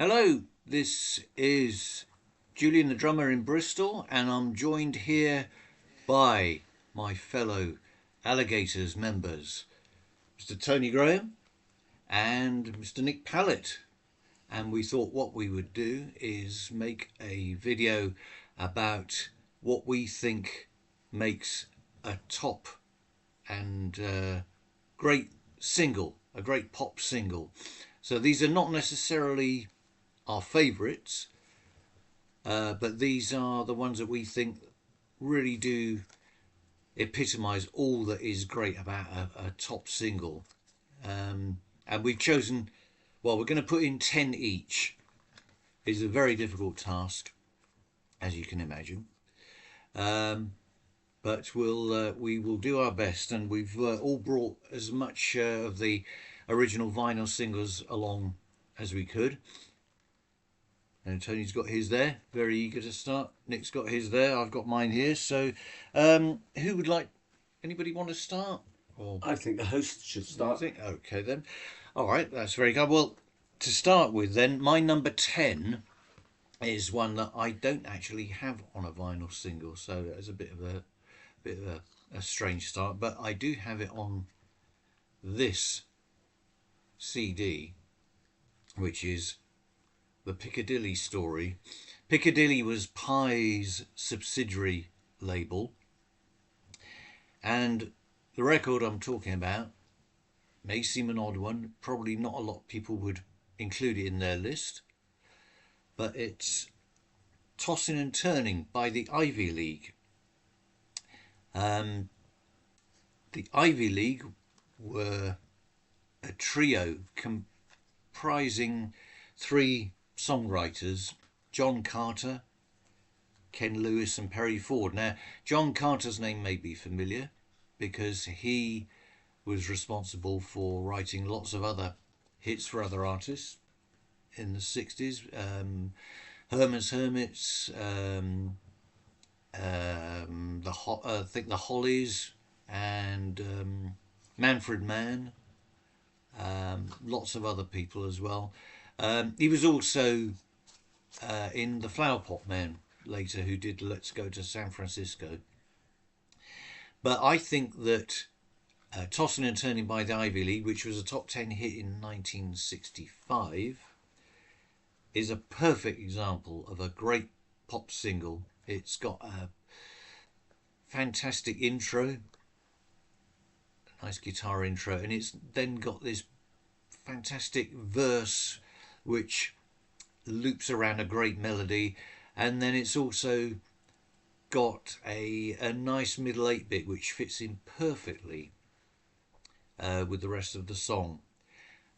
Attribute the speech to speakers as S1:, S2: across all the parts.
S1: Hello, this is Julian the drummer in Bristol, and I'm joined here by my fellow Alligators members, Mr. Tony Graham and Mr. Nick Pallett. And we thought what we would do is make a video about what we think makes a top and great single, a great pop single. So these are not necessarily our favourites, but these are the ones that we think really do epitomise all that is great about a top single. And we've chosen, well, we're going to put in 10 each. It's a very difficult task, as you can imagine. But we will do our best, and we've all brought as much of the original vinyl singles along as we could. And Tony's got his there, very eager to start. Nick's got his there, I've got mine here. So who would like, anybody want to start?
S2: Or I think the host should start.
S1: Okay then. All right, that's very good. Well, to start with then, my number 10 is one that I don't actually have on a vinyl single, so it's a bit of a strange start, but I do have it on this CD, which is The Piccadilly Story. Piccadilly was Pye's subsidiary label, and the record I'm talking about may seem an odd one. Probably not a lot of people would include it in their list, but it's Tossing and Turning by the Ivy League. The Ivy League were a trio comprising three songwriters: John Carter, Ken Lewis and Perry Ford. Now, John Carter's name may be familiar because he was responsible for writing lots of other hits for other artists in the 60s. Herman's Hermits, I think the Hollies, and Manfred Mann, lots of other people as well. He was also in the Flowerpot Men later, who did Let's Go to San Francisco. But I think that Tossing and Turning by the Ivy League, which was a top 10 hit in 1965, is a perfect example of a great pop single. It's got a fantastic intro, a nice guitar intro, and it's then got this fantastic verse which loops around a great melody, and then it's also got a nice middle 8-bit which fits in perfectly with the rest of the song,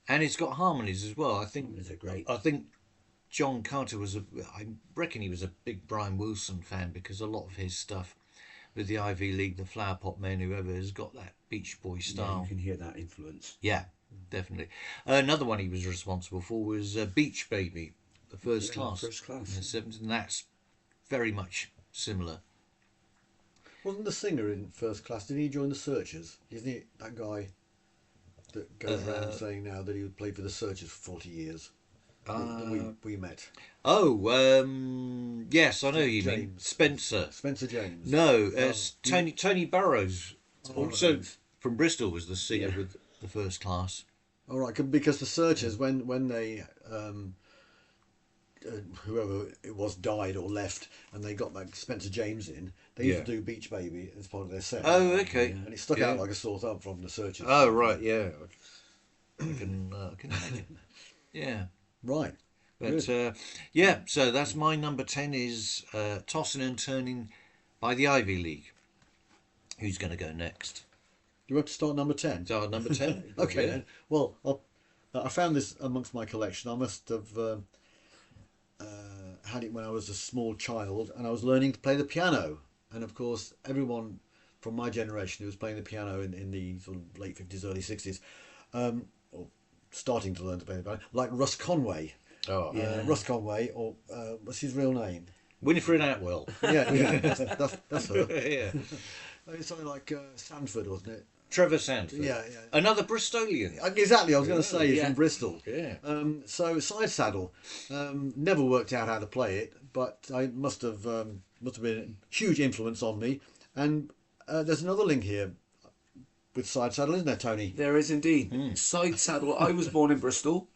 S1: and it's got harmonies as well. I think
S2: It's a great.
S1: I think John Carter I reckon he was a big Brian Wilson fan, because a lot of his stuff with the Ivy League, the Flowerpot Men, whoever, has got that Beach Boy style.
S2: Yeah, you can hear that influence.
S1: Yeah, definitely. Another one he was responsible for was Beach Baby, the First Class.
S2: First Class.
S1: In the 70s, and that's very much similar.
S3: Wasn't the singer in First Class, did he join the Searchers? Isn't he that guy that goes around saying now that he would play for the Searchers for 40 years? That we met.
S1: Oh, yes, I know you mean.
S3: James.
S1: Spencer
S3: James.
S1: No, Tony Burrows, also
S3: right.
S1: from Bristol, was the singer with the First Class.
S3: All right, because the Searchers, when they whoever it was died or left, and they got like Spencer James in, they used to do Beach Baby as part of their set.
S1: Oh, okay.
S3: And it stuck out like a sore thumb from the Searchers.
S1: Oh, right, yeah. I can imagine. Yeah.
S3: Right.
S1: But yeah, so that's my number 10 is Tossing and Turning by the Ivy League. Who's going to go next?
S3: You want to start number 10?
S1: So number 10?
S3: Okay
S1: Yeah.
S3: then. Well, I found this amongst my collection. I must have had it when I was a small child, and I was learning to play the piano. And of course, everyone from my generation who was playing the piano in the sort of late 50s, early 60s, or starting to learn to play the piano, like Russ Conway.
S1: Oh,
S3: Russ Conway, or what's his real name?
S1: Winifred Atwell.
S3: Yeah, that's her.
S1: Yeah.
S3: It's something like Sanford, wasn't it?
S1: Trevor Sanford.
S3: Yeah.
S1: Another Bristolian.
S3: Exactly, I was going to say he's
S1: yeah.
S3: from Bristol.
S1: Yeah.
S3: So Side Saddle, never worked out how to play it, but I must have been a huge influence on me. And there's another link here with Side Saddle, isn't there, Tony?
S2: There is indeed. Side Saddle. I was born in Bristol,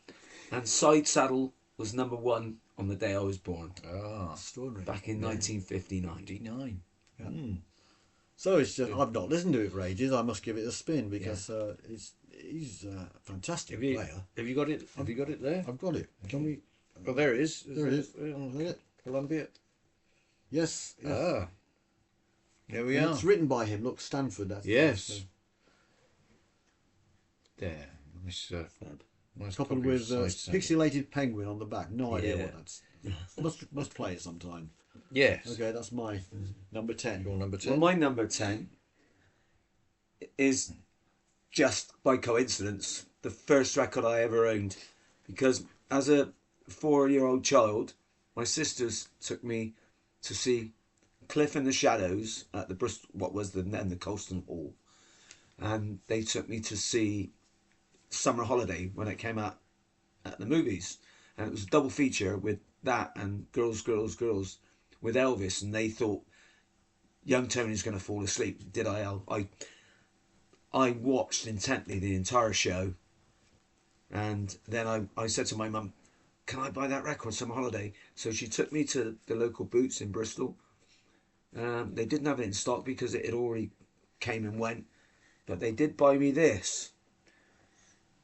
S2: and Side Saddle was number 1 on the day I was born,
S3: Extraordinary.
S2: back in 1959.
S1: 59.
S3: So it's just, I've not listened to it for ages. I must give it a spin because he's a fantastic player.
S1: Have you got it? Have you got it there?
S3: I've got it. Can we?
S1: Oh, there it is.
S3: There it is. Is it?
S1: Columbia.
S3: Yes.
S1: Ah. There we
S3: And
S1: are.
S3: it's written by him. Look, Stanford. That's
S1: Yes. There. Nice, nice
S3: coupled
S1: copy of
S3: with
S1: Side Saddle.
S3: pixelated penguin on the back. No idea
S2: Yeah.
S3: what that's. must play it sometime.
S1: Yes.
S3: Okay, that's my number 10.
S1: Your number 10.
S2: Well, my number 10 is just by coincidence the first record I ever owned, because as a 4-year-old child, my sisters took me to see Cliff and the Shadows at the Bristol, what was then the Colston Hall, and they took me to see Summer Holiday when it came out at the movies, and it was a double feature with that and Girls, Girls, Girls with Elvis, and they thought young Tony's going to fall asleep. Did I watched intently the entire show, and then I said to my mum, can I buy that record, Summer Holiday? So she took me to the local Boots in Bristol. They didn't have it in stock because it had already came and went, but they did buy me this,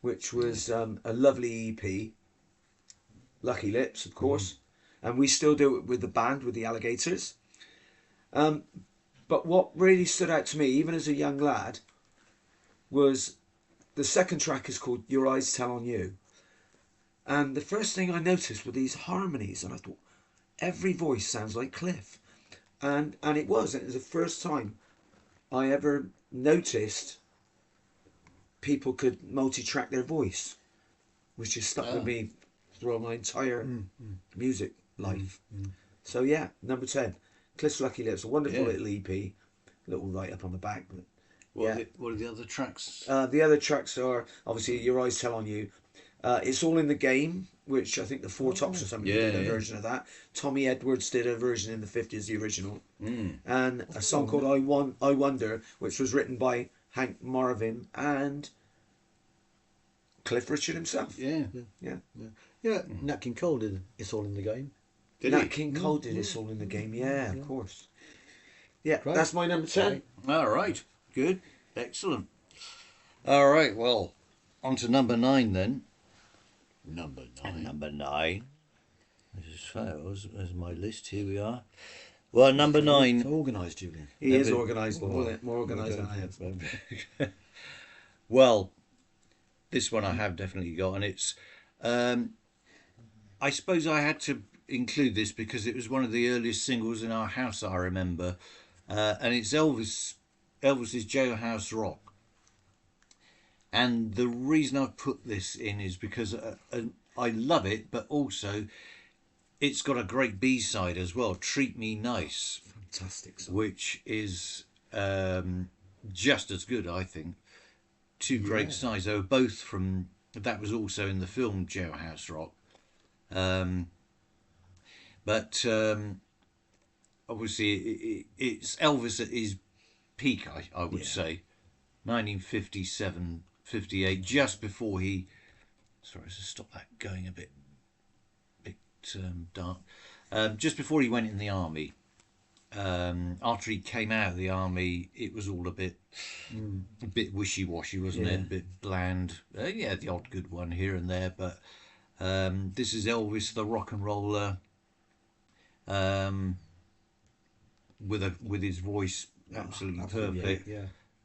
S2: which was a lovely EP, Lucky Lips, of course, and we still do it with the band, with the Alligators. But what really stood out to me, even as a young lad, was the second track is called Your Eyes Tell on You. And the first thing I noticed were these harmonies, and I thought, every voice sounds like Cliff. And it was the first time I ever noticed people could multi-track their voice, which has stuck with me throughout my entire music life. So yeah, number 10, Cliff's Lucky Lips, a wonderful little EP, little write-up on the back. But,
S1: What are the other tracks?
S2: the other tracks are obviously Your Eyes Tell on You. It's All in the Game, which I think the Four Tops or something did a version of that. Tommy Edwards did a version in the 50s, the original. And a song called I Wonder, which was written by Hank Marvin and Cliff Richard himself.
S1: Yeah.
S3: Nat King Cole did It's All in the Game.
S2: Nat King Cole did It's All in the Game, of course. Yeah,
S3: Great.
S2: that's my number 10.
S1: All right. Good. Excellent. All right. Well, on to number 9 then.
S3: Number 9.
S1: And number 9. This is fails. There's my list. Here we are. Well, number 9.
S3: So organised, Julian.
S2: He is organised, more organised than I am.
S1: Well, this one I have definitely got, and it's. I suppose I had to include this because it was one of the earliest singles in our house. I remember, and it's Elvis's Jailhouse Rock. And the reason I've put this in is because I love it, but also it's got a great B-side as well, Treat Me Nice.
S2: Fantastic song.
S1: Which is just as good, I think. Two great sides. They were both from, that was also in the film Jailhouse Rock. But obviously it's Elvis at his peak, I would say. 1957, 58, just before he... Sorry, let's stop that going a bit dark. Just before he went in the army. After he came out of the army, it was all a bit wishy-washy, wasn't it? A bit bland. The odd good one here and there, but this is Elvis, the rock and roller, with his voice absolutely perfect.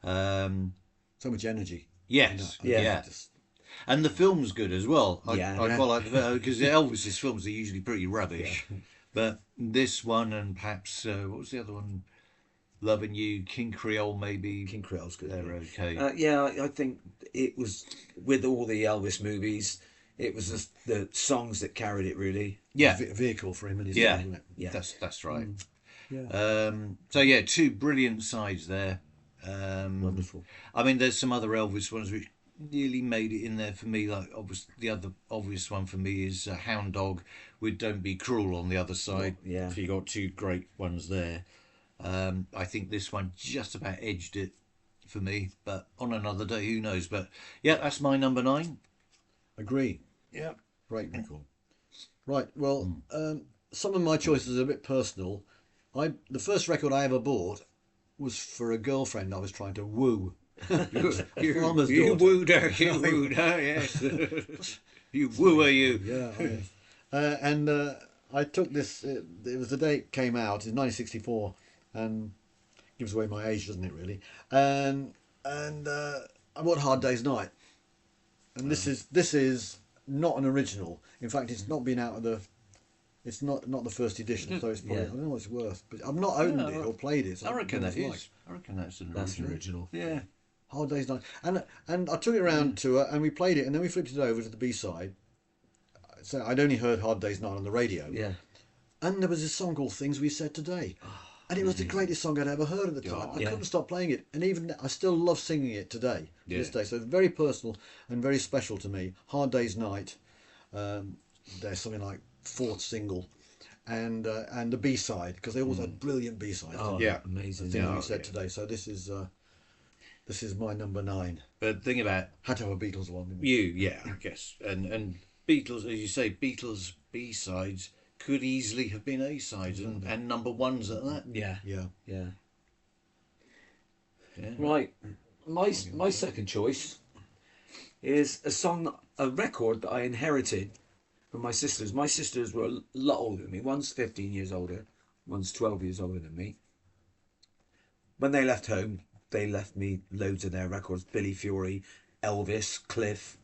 S3: So much energy.
S1: Yes,
S2: Yeah.
S1: and the film's good as well. I quite like the because Elvis's films are usually pretty rubbish, but this one and perhaps what was the other one? Loving You, King Creole, maybe.
S2: King Creole's good.
S1: They're okay.
S2: I think it was, with all the Elvis movies, it was just the songs that carried it, really.
S1: Yeah,
S3: Vehicle for him and his
S1: yeah,
S3: wasn't it?
S2: Yeah.
S1: that's right.
S3: Yeah.
S1: So yeah, two brilliant sides there.
S2: Wonderful.
S1: I mean, there's some other Elvis ones which nearly made it in there for me. Like, the other obvious one for me is Hound Dog with "Don't Be Cruel" on the other side.
S2: Yeah.
S1: So you got two great ones there. I think this one just about edged it for me, but on another day, who knows? But yeah, that's my number 9.
S3: Agree.
S1: Yeah.
S3: Great record. Right. Well, some of my choices are a bit personal. The first record I ever bought was for a girlfriend I was trying to woo. Farmer's
S1: You
S3: daughter.
S1: wooed her, you wooed her, yes. You wooer, you.
S3: Yeah. And I took this. It was the day it came out in 1964, and gives away my age, doesn't it? Really. And I bought Hard Day's Night, and this is not an original. In fact, it's not been out of the. It's not the first edition, so it's probably, I don't know what it's worth, but I've not owned it or played it. So
S1: I reckon
S3: don't know
S1: that
S3: what it's
S1: is. I reckon that's an
S2: That's
S1: original.
S2: an original.
S1: Yeah.
S3: Hard Day's Night, and I took it around to her, and we played it, and then we flipped it over to the B side. So I'd only heard Hard Day's Night on the radio,
S2: Yeah.
S3: and there was this song called Things We Said Today, and it was the greatest song I'd ever heard at the time. I
S2: Yeah.
S3: couldn't stop playing it, and even I still love singing it today, to this
S1: Yeah.
S3: day. So it's very personal and very special to me. Hard Day's Night, there's something like 4th single, and the B side, because they always had brilliant B sides.
S2: Oh,
S1: Yeah.
S2: amazing.
S3: Things
S1: Yeah.
S3: We Said Today. So this is my number 9.
S1: But the thing about
S3: Had to have a Beatles one. Didn't it?
S1: yeah, I guess. And Beatles, as you say, Beatles B-sides could easily have been A-sides and number 1s at that.
S2: Yeah.
S3: Yeah.
S2: Yeah.
S1: Yeah.
S2: Right. My second choice is a record that I inherited from my sisters. My sisters were a lot older than me. One's 15 years older, one's 12 years older than me. When they left home, they left me loads of their records: Billy Fury, Elvis, Cliff,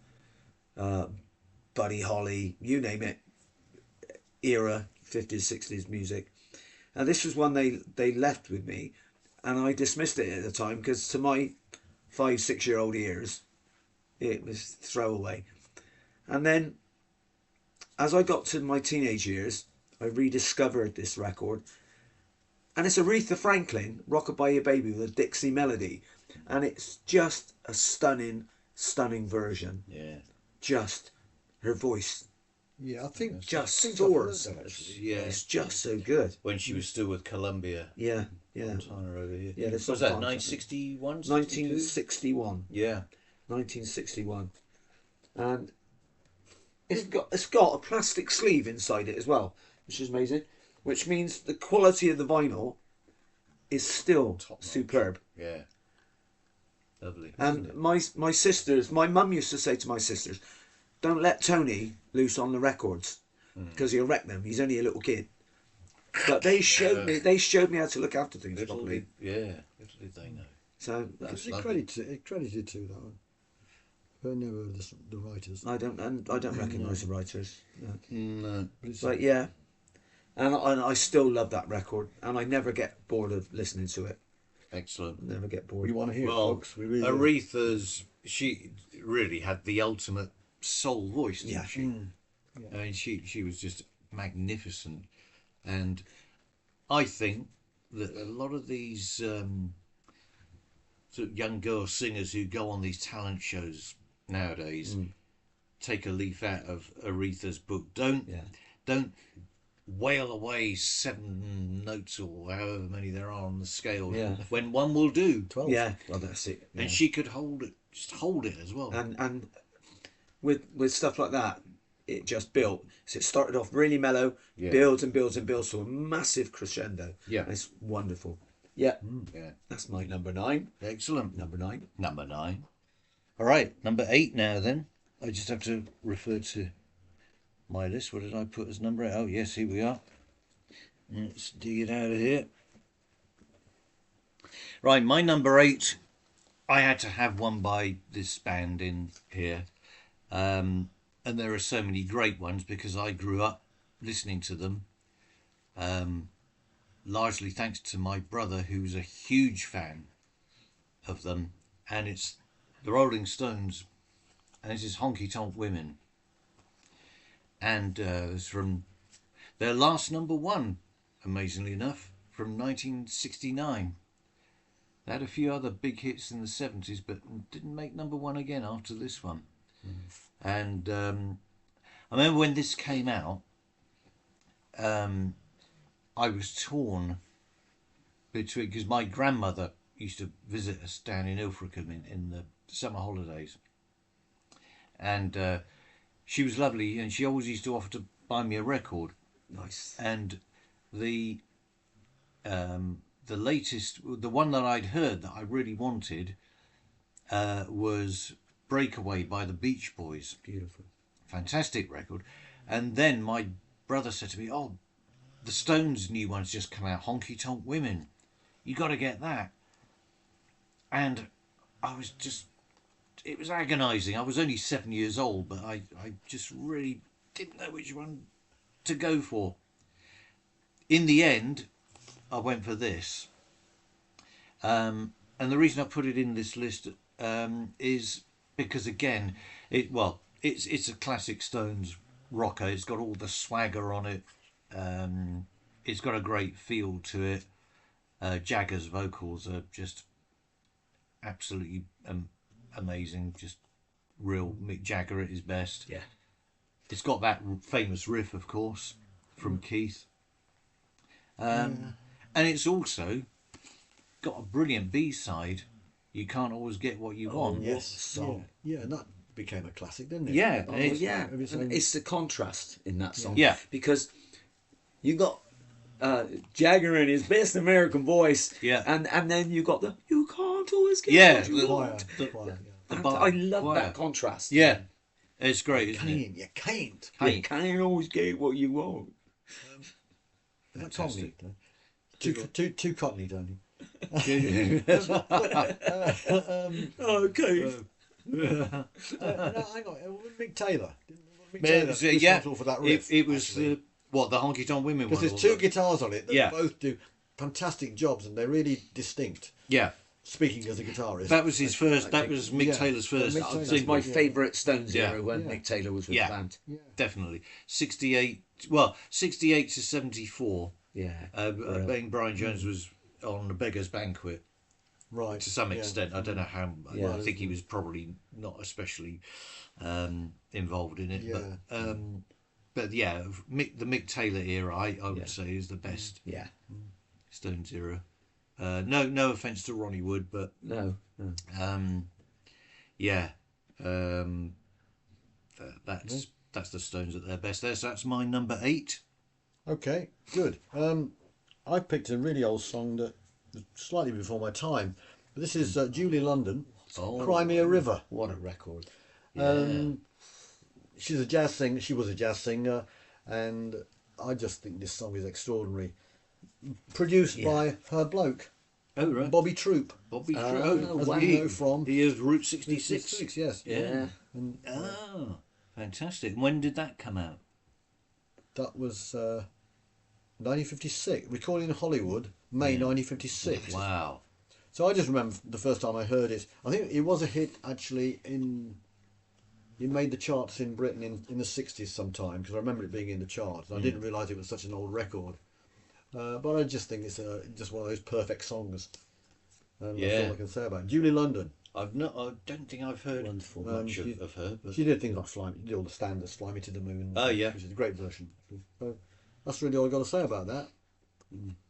S2: Buddy Holly, you name it. Era 50s, 60s music. And this was one they left with me, and I dismissed it at the time because to my 5-6-year-old ears, it was throwaway. And then, as I got to my teenage years, I rediscovered this record, and it's Aretha Franklin, "Rockabye Your Baby" with a Dixie melody, and it's just a stunning, stunning version.
S1: Yeah.
S2: Just her voice
S3: Yeah, I think
S2: just
S3: I think I've heard
S2: soars.
S3: that, actually.
S1: Yeah.
S2: It's just so good.
S1: When she was still with Columbia.
S2: Yeah, yeah.
S1: Montana over here.
S2: Yeah, there's
S1: was
S2: some
S1: that
S2: times,
S1: 1961?
S2: 1961.
S1: Yeah.
S2: 1961, and it's got a plastic sleeve inside it as well, which is amazing. Which means the quality of the vinyl is still superb.
S1: Yeah. Lovely.
S2: And my sisters, my mum used to say to my sisters, "Don't let Tony loose on the records because he'll wreck them. He's only a little kid." But they showed me how to look after things
S1: Little
S2: properly.
S1: did they know.
S2: So that's,
S3: It's credited to that one. But never the writers.
S2: I don't recognise the writers. No.
S1: No.
S2: But yeah, and I still love that record, and I never get bored of listening to it.
S1: Excellent.
S2: Never get bored.
S3: We want to hear it,
S1: Well,
S3: folks. We really do.
S1: Aretha's, she really had the ultimate soul voice, didn't
S2: Yeah.
S1: she? I mean, she was just magnificent. And I think that a lot of these sort of young girl singers who go on these talent shows nowadays take a leaf out of Aretha's book. Don't wail away 7 notes or however many there are on the scale.
S2: Yeah.
S1: When one will do.
S3: 12.
S2: Yeah, well that's it.
S1: And she could hold it as well.
S2: And with stuff like that, it just built. So it started off really mellow,
S1: Yeah.
S2: builds and builds and builds to a massive crescendo.
S1: Yeah.
S2: It's wonderful. Yeah,
S1: Yeah.
S2: that's my number 9.
S1: Excellent.
S2: Number 9.
S1: Number 9. All right, number 8 now then. I just have to refer to my list. What did I put as number 8? Oh, yes, here we are. Let's dig it out of here. Right, my number 8, I had to have one by this band in here. And there are so many great ones because I grew up listening to them. Largely thanks to my brother, who's a huge fan of them. And it's the Rolling Stones, and this is Honky Tonk Women. And it's from their last number 1, amazingly enough, from 1969. They had a few other big hits in the 70s, but didn't make number one again after this one. And I remember when this came out, I was torn between, because my grandmother used to visit us down in Ilfracombe in the summer holidays. And she was lovely, and she always used to offer to buy me a record.
S2: Nice.
S1: And the latest, the one that I'd heard that I really wanted was Breakaway by the Beach Boys.
S2: Beautiful.
S1: Fantastic record. And then my brother said to me, "Oh, the Stones' new one's just come out, Honky Tonk Women. You got to get that." And I was just, it was agonising. I was only 7 years old, but I just really didn't know which one to go for. In the end, I went for this. And the reason I put it in this list is because, again, it's a classic Stones rocker. It's got all the swagger on it. It's got a great feel to it. Jagger's vocals are just absolutely amazing. Just real Mick Jagger at his best.
S2: Yeah.
S1: It's got that famous riff, of course, from Keith. And it's also got a brilliant B-side. You can't always get what you want.
S3: Yes.
S2: Song.
S3: Yeah, and that became a classic, didn't it?
S1: Yeah,
S2: Oh,
S1: it's-
S2: yeah.
S3: Every
S2: And
S3: song-
S2: it's the contrast in that song.
S1: Yeah.
S2: Because you got Jagger in his best American voice.
S1: Yeah.
S2: And then you got the "You can't always get
S1: Yeah,
S2: what you
S1: the-
S2: want."
S3: Choir, yeah.
S1: The
S2: And
S1: bar-
S2: I love
S1: choir.
S2: that contrast.
S1: Yeah, it's great, isn't it?
S3: You can't.
S2: You can't always get what you want.
S3: Is that Cockney? Too Cockney, Tony.
S2: Okay.
S3: No, hang on. Mick Taylor. Mick
S1: Yeah,
S3: Taylor was responsible for that riff.
S1: it was
S3: actually.
S1: the Honky Tonk Women one.
S3: Because there's
S1: was
S3: two
S1: it?
S3: guitars on it that
S1: Yeah.
S3: both do fantastic jobs, and they're really distinct.
S1: Yeah,
S3: Speaking as a guitarist,
S1: that was his first. That was Mick
S3: Yeah.
S1: Taylor's first
S3: Mick Taylor.
S2: That's
S1: single.
S2: my favourite Stones
S1: Yeah.
S2: era when
S3: Yeah.
S2: Mick Taylor was with
S1: Yeah.
S2: the band.
S1: Definitely 68. Well, 68 to 74.
S2: Yeah.
S1: Being Brian Jones was on the Beggar's Banquet
S3: right
S1: to some
S3: yeah.
S1: extent. I don't know how.
S2: Yeah.
S1: I think he was probably not especially involved in it.
S3: Yeah.
S1: But yeah, the Mick Taylor era, I would
S2: Yeah.
S1: say, is the best
S2: Yeah.
S1: Stones era. No offense to Ronnie Wood, but
S2: No.
S1: yeah, that's the Stones at their best. That's my number 8.
S3: Okay, good. I picked a really old song that was slightly before my time. But this is Julie London,
S1: Oh.
S3: "Cry Me a River."
S2: What a record.
S3: She's a jazz singer. She was a jazz singer, and I just think this song is extraordinary. Produced
S2: Yeah.
S3: by her bloke,
S1: Oh right,
S3: Bobby Troop.
S1: Bobby
S2: Oh,
S1: Troop.
S3: As
S2: wow.
S3: we know from
S1: He is Route 66.
S3: 66, yes.
S1: Yeah.
S3: And
S1: Oh, fantastic. When did that come out?
S3: that was 1956. Recorded in Hollywood, May 1956.
S1: Wow.
S3: So I just remember the first time I heard it. I think it was a hit actually in. It made the charts in Britain in the 60s sometime, because I remember it being in the charts. I didn't realise it was such an old record. But I just think it's just one of those perfect songs. And that's
S1: Yeah.
S3: all I can say about it. Julie London.
S1: I don't think I've heard
S2: Wonderful.
S1: much
S3: she-
S1: of her. But
S3: She did things like Fly, did all the standards, Fly Me to the Moon.
S1: Oh, yeah.
S3: Which is a great version. So that's really all I've got to say about that.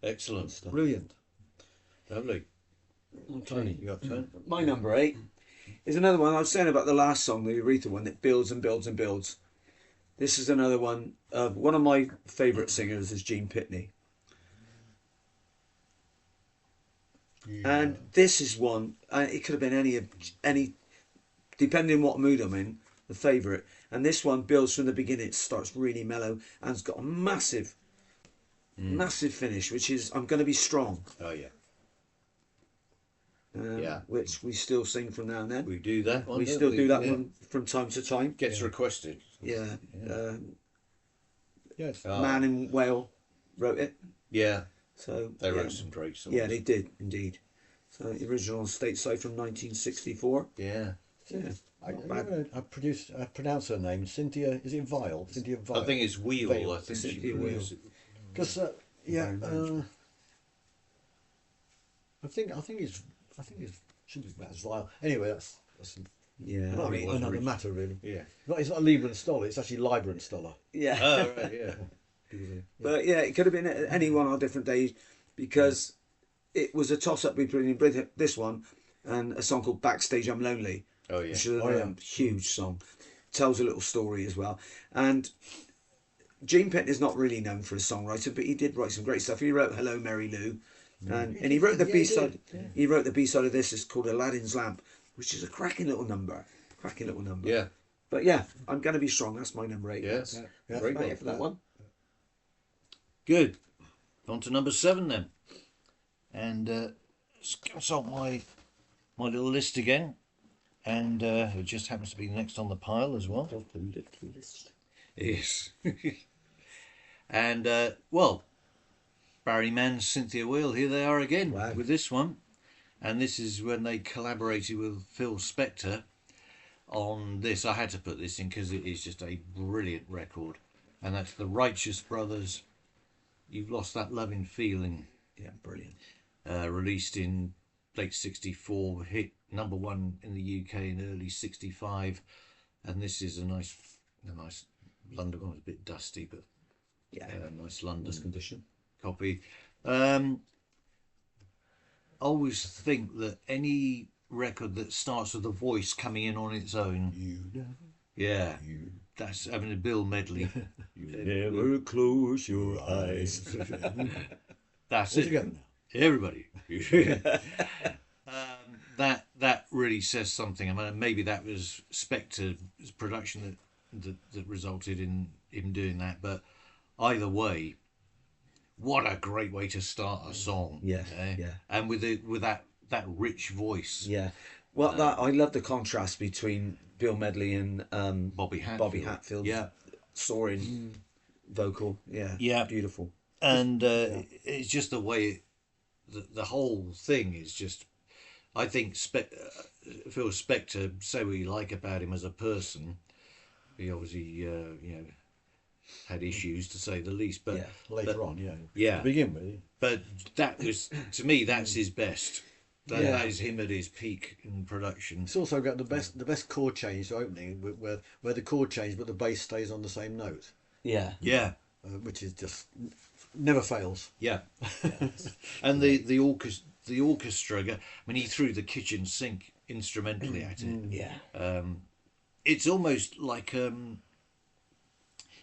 S1: excellent.
S3: Brilliant.
S1: Lovely. Tony, you got turn?
S2: My number 8 is another one. I was saying about the last song, the Aretha one, that builds and builds and builds. This is another one. One of my favourite singers is Gene Pitney. And this is one. It could have been any, depending on what mood I'm in, the favourite. And this one builds from the beginning. It starts really mellow and it's got a massive finish, which is "I'm Gonna Be Strong,"
S1: Oh yeah, Yeah.
S2: which we still sing from now and then.
S1: we do that one.
S2: We
S1: don't
S2: still do that
S1: Yeah.
S2: one from time to time.
S1: Gets requested.
S2: Yeah.
S3: Yes.
S1: Oh.
S2: Man in Wales wrote it.
S1: Yeah,
S2: So
S1: they
S2: yeah.
S1: wrote some great songs.
S2: Yeah, they did indeed. So the original stateside from 1964.
S1: Yeah.
S2: Yeah.
S3: I pronounced her name, Cynthia. Is it Vile? Cynthia Vile.
S1: I think it's Wheel.
S3: Veil.
S1: I think she
S2: Cynthia
S1: pronounced it.
S3: Because I think it's. I think it should be about as vile. Anyway, that's
S2: Yeah,
S3: not
S2: I mean,
S3: another matter really.
S1: Yeah.
S3: It's not Lieber and Stoller. It's actually Leiber and Stoller.
S2: yeah.
S1: Oh, right, yeah.
S2: But yeah, it could have been any one on different days because it was a toss up between this one and a song called Backstage I'm Lonely,
S1: Oh, yeah.
S2: which is
S3: Oh,
S2: a
S3: yeah.
S2: huge song. Tells a little story as well. And Gene Pitney is not really known for a songwriter, but he did write some great stuff. He wrote Hello Mary Lou, and he wrote the
S3: Yeah, he
S2: B side.
S3: did, yeah.
S2: He wrote the B side of this. It's called Aladdin's Lamp, which is a cracking little number. Cracking little number.
S1: Yeah.
S2: But yeah, I'm going to be strong. That's my number 8.
S1: Yes.
S2: That's
S3: Yeah.
S1: Very
S2: about
S1: good.
S2: it for that one.
S1: Good. On to number 7 then. And let's consult my little list again. And it just happens to be next on the pile as well. Yes. And, well, Barry Mann, Cynthia Weil, here they are again
S2: Wow.
S1: with this one. And this is when they collaborated with Phil Spector on this. I had to put this in because it is just a brilliant record. And that's the Righteous Brothers, You've Lost That Loving Feeling,
S2: Yeah, brilliant.
S1: released in late 64, hit number 1 in the UK in early 65. And this is a nice London, well, it's a bit dusty, but
S2: Yeah,
S1: nice London
S2: nice condition.
S1: copy. Always think that any record that starts with a voice coming in on its own, yeah, that's having a Bill Medley.
S2: Never close your eyes.
S1: That's
S3: All
S1: it.
S3: together now.
S1: Everybody. That really says something. I mean, maybe that was Spector's production that resulted in him doing that. But either way, what a great way to start a song.
S2: Yeah,
S1: eh?
S2: yeah.
S1: And with that rich voice.
S2: Yeah. Well, that I love the contrast between Bill Medley and
S1: Bobby Hatfield.
S2: Bobby Hatfield.
S1: Yeah.
S2: Soaring vocal. Yeah.
S1: Yeah.
S2: Beautiful.
S1: And it's just the way the whole thing is just. I think Phil Spector, say what you like about him as a person, he obviously had issues to say the least. But
S2: Yeah.
S3: Later on, yeah.
S1: Yeah.
S3: To begin with.
S1: but that was, to me, that's his best. That
S2: Yeah.
S1: is him at his peak in production.
S3: It's also got the best chord change to opening, where the chord change but the bass stays on the same note,
S2: Yeah.
S1: Yeah,
S3: which is just never fails.
S1: yeah. And the orchestra. I mean, he threw the kitchen sink instrumentally at it.
S2: Yeah.
S1: It's almost like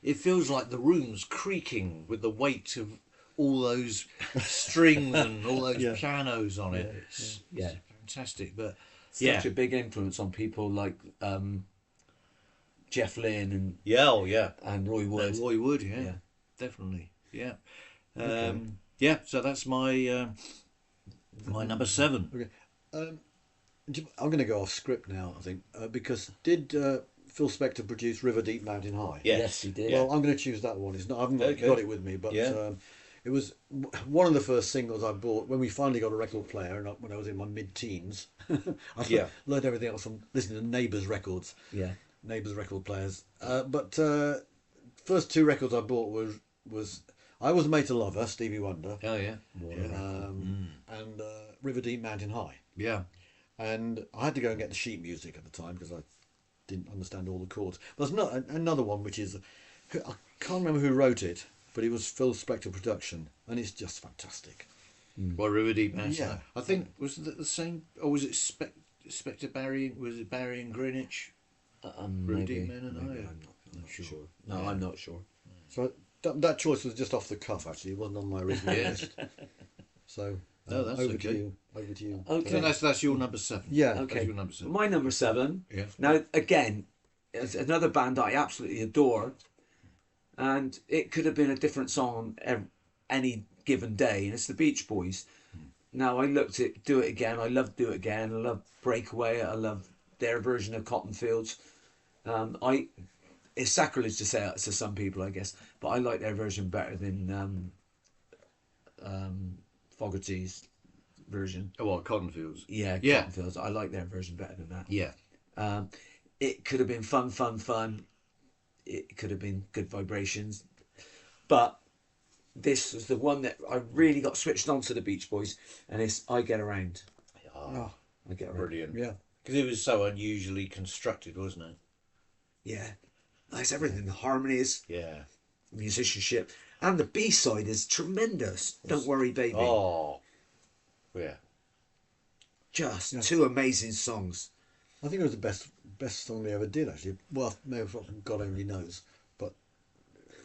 S1: it feels like the room's creaking with the weight of all those strings and all those
S3: Yeah.
S1: pianos on it.
S2: Yeah.
S1: It's fantastic. But
S2: Such a big influence on people like Jeff Lynne and Roy Wood.
S1: Roy Wood, yeah,
S2: Yeah.
S1: definitely, yeah. Yeah, so that's my my number 7.
S3: Okay. I'm going to go off script now, I think, because did Phil Spector produce River Deep Mountain High?
S1: Yeah.
S2: Yes, he did.
S3: Well, I'm going to choose that one. It's not. I haven't
S1: Okay.
S3: got it with me, but
S1: Yeah.
S3: it was one of the first singles I bought when we finally got a record player, and when I was in my mid-teens. I
S1: Yeah.
S3: learned everything else from listening to Neighbours records,
S2: Yeah.
S3: Neighbours record players. But first 2 records I bought was I Was Made to Love Her, Stevie Wonder,
S1: Oh yeah,
S3: and River Deep Mountain High.
S1: yeah,
S3: And I had to go and get the sheet music at the time because I didn't understand all the chords. But there's not another one which is, I can't remember who wrote it, but it was Phil Spector production, and it's just fantastic.
S1: Well, River Deep Mountain.
S3: Yeah.
S1: I think was it the same, or was it Spector Barry? Was it Barry and Greenwich? River Deep Mountain High?
S2: I'm not sure. No, I'm not sure.
S3: So that choice was just off the cuff. Actually, it wasn't on my original
S1: Yeah.
S3: list. So
S1: No, that's
S3: over
S1: okay.
S3: to you. Over to you.
S2: Okay.
S1: So that's your number 7.
S3: Yeah.
S1: That's
S2: Okay.
S1: your number 7.
S2: My number 7.
S1: Yeah.
S2: Now, again, it's another band that I absolutely adore, and it could have been a different song on any given day, and it's the Beach Boys. Now, I looked at Do It Again. I love Do It Again. I love Breakaway. I love their version of Cotton Fields. It's sacrilege to say it to some people, I guess, but I like their version better than Fogerty's version.
S1: Oh, what, Cotton Fields?
S2: Yeah,
S1: Yeah.
S2: Cotton Fields. I like their version better than that.
S1: Yeah.
S2: It could have been fun. It could have been good vibrations. But this was the one that I really got switched on to the Beach Boys, and it's I Get Around. Oh, I get around.
S1: Brilliant.
S3: Yeah.
S1: Because it was so unusually constructed, wasn't it?
S2: Yeah. Nice, everything. The harmonies,
S1: Yeah.
S2: musicianship. And the B-side is tremendous. Don't Worry, Baby.
S1: Oh. Yeah.
S2: Just two amazing songs.
S3: I think it was the best song they ever did, actually. Well, maybe from God only knows, but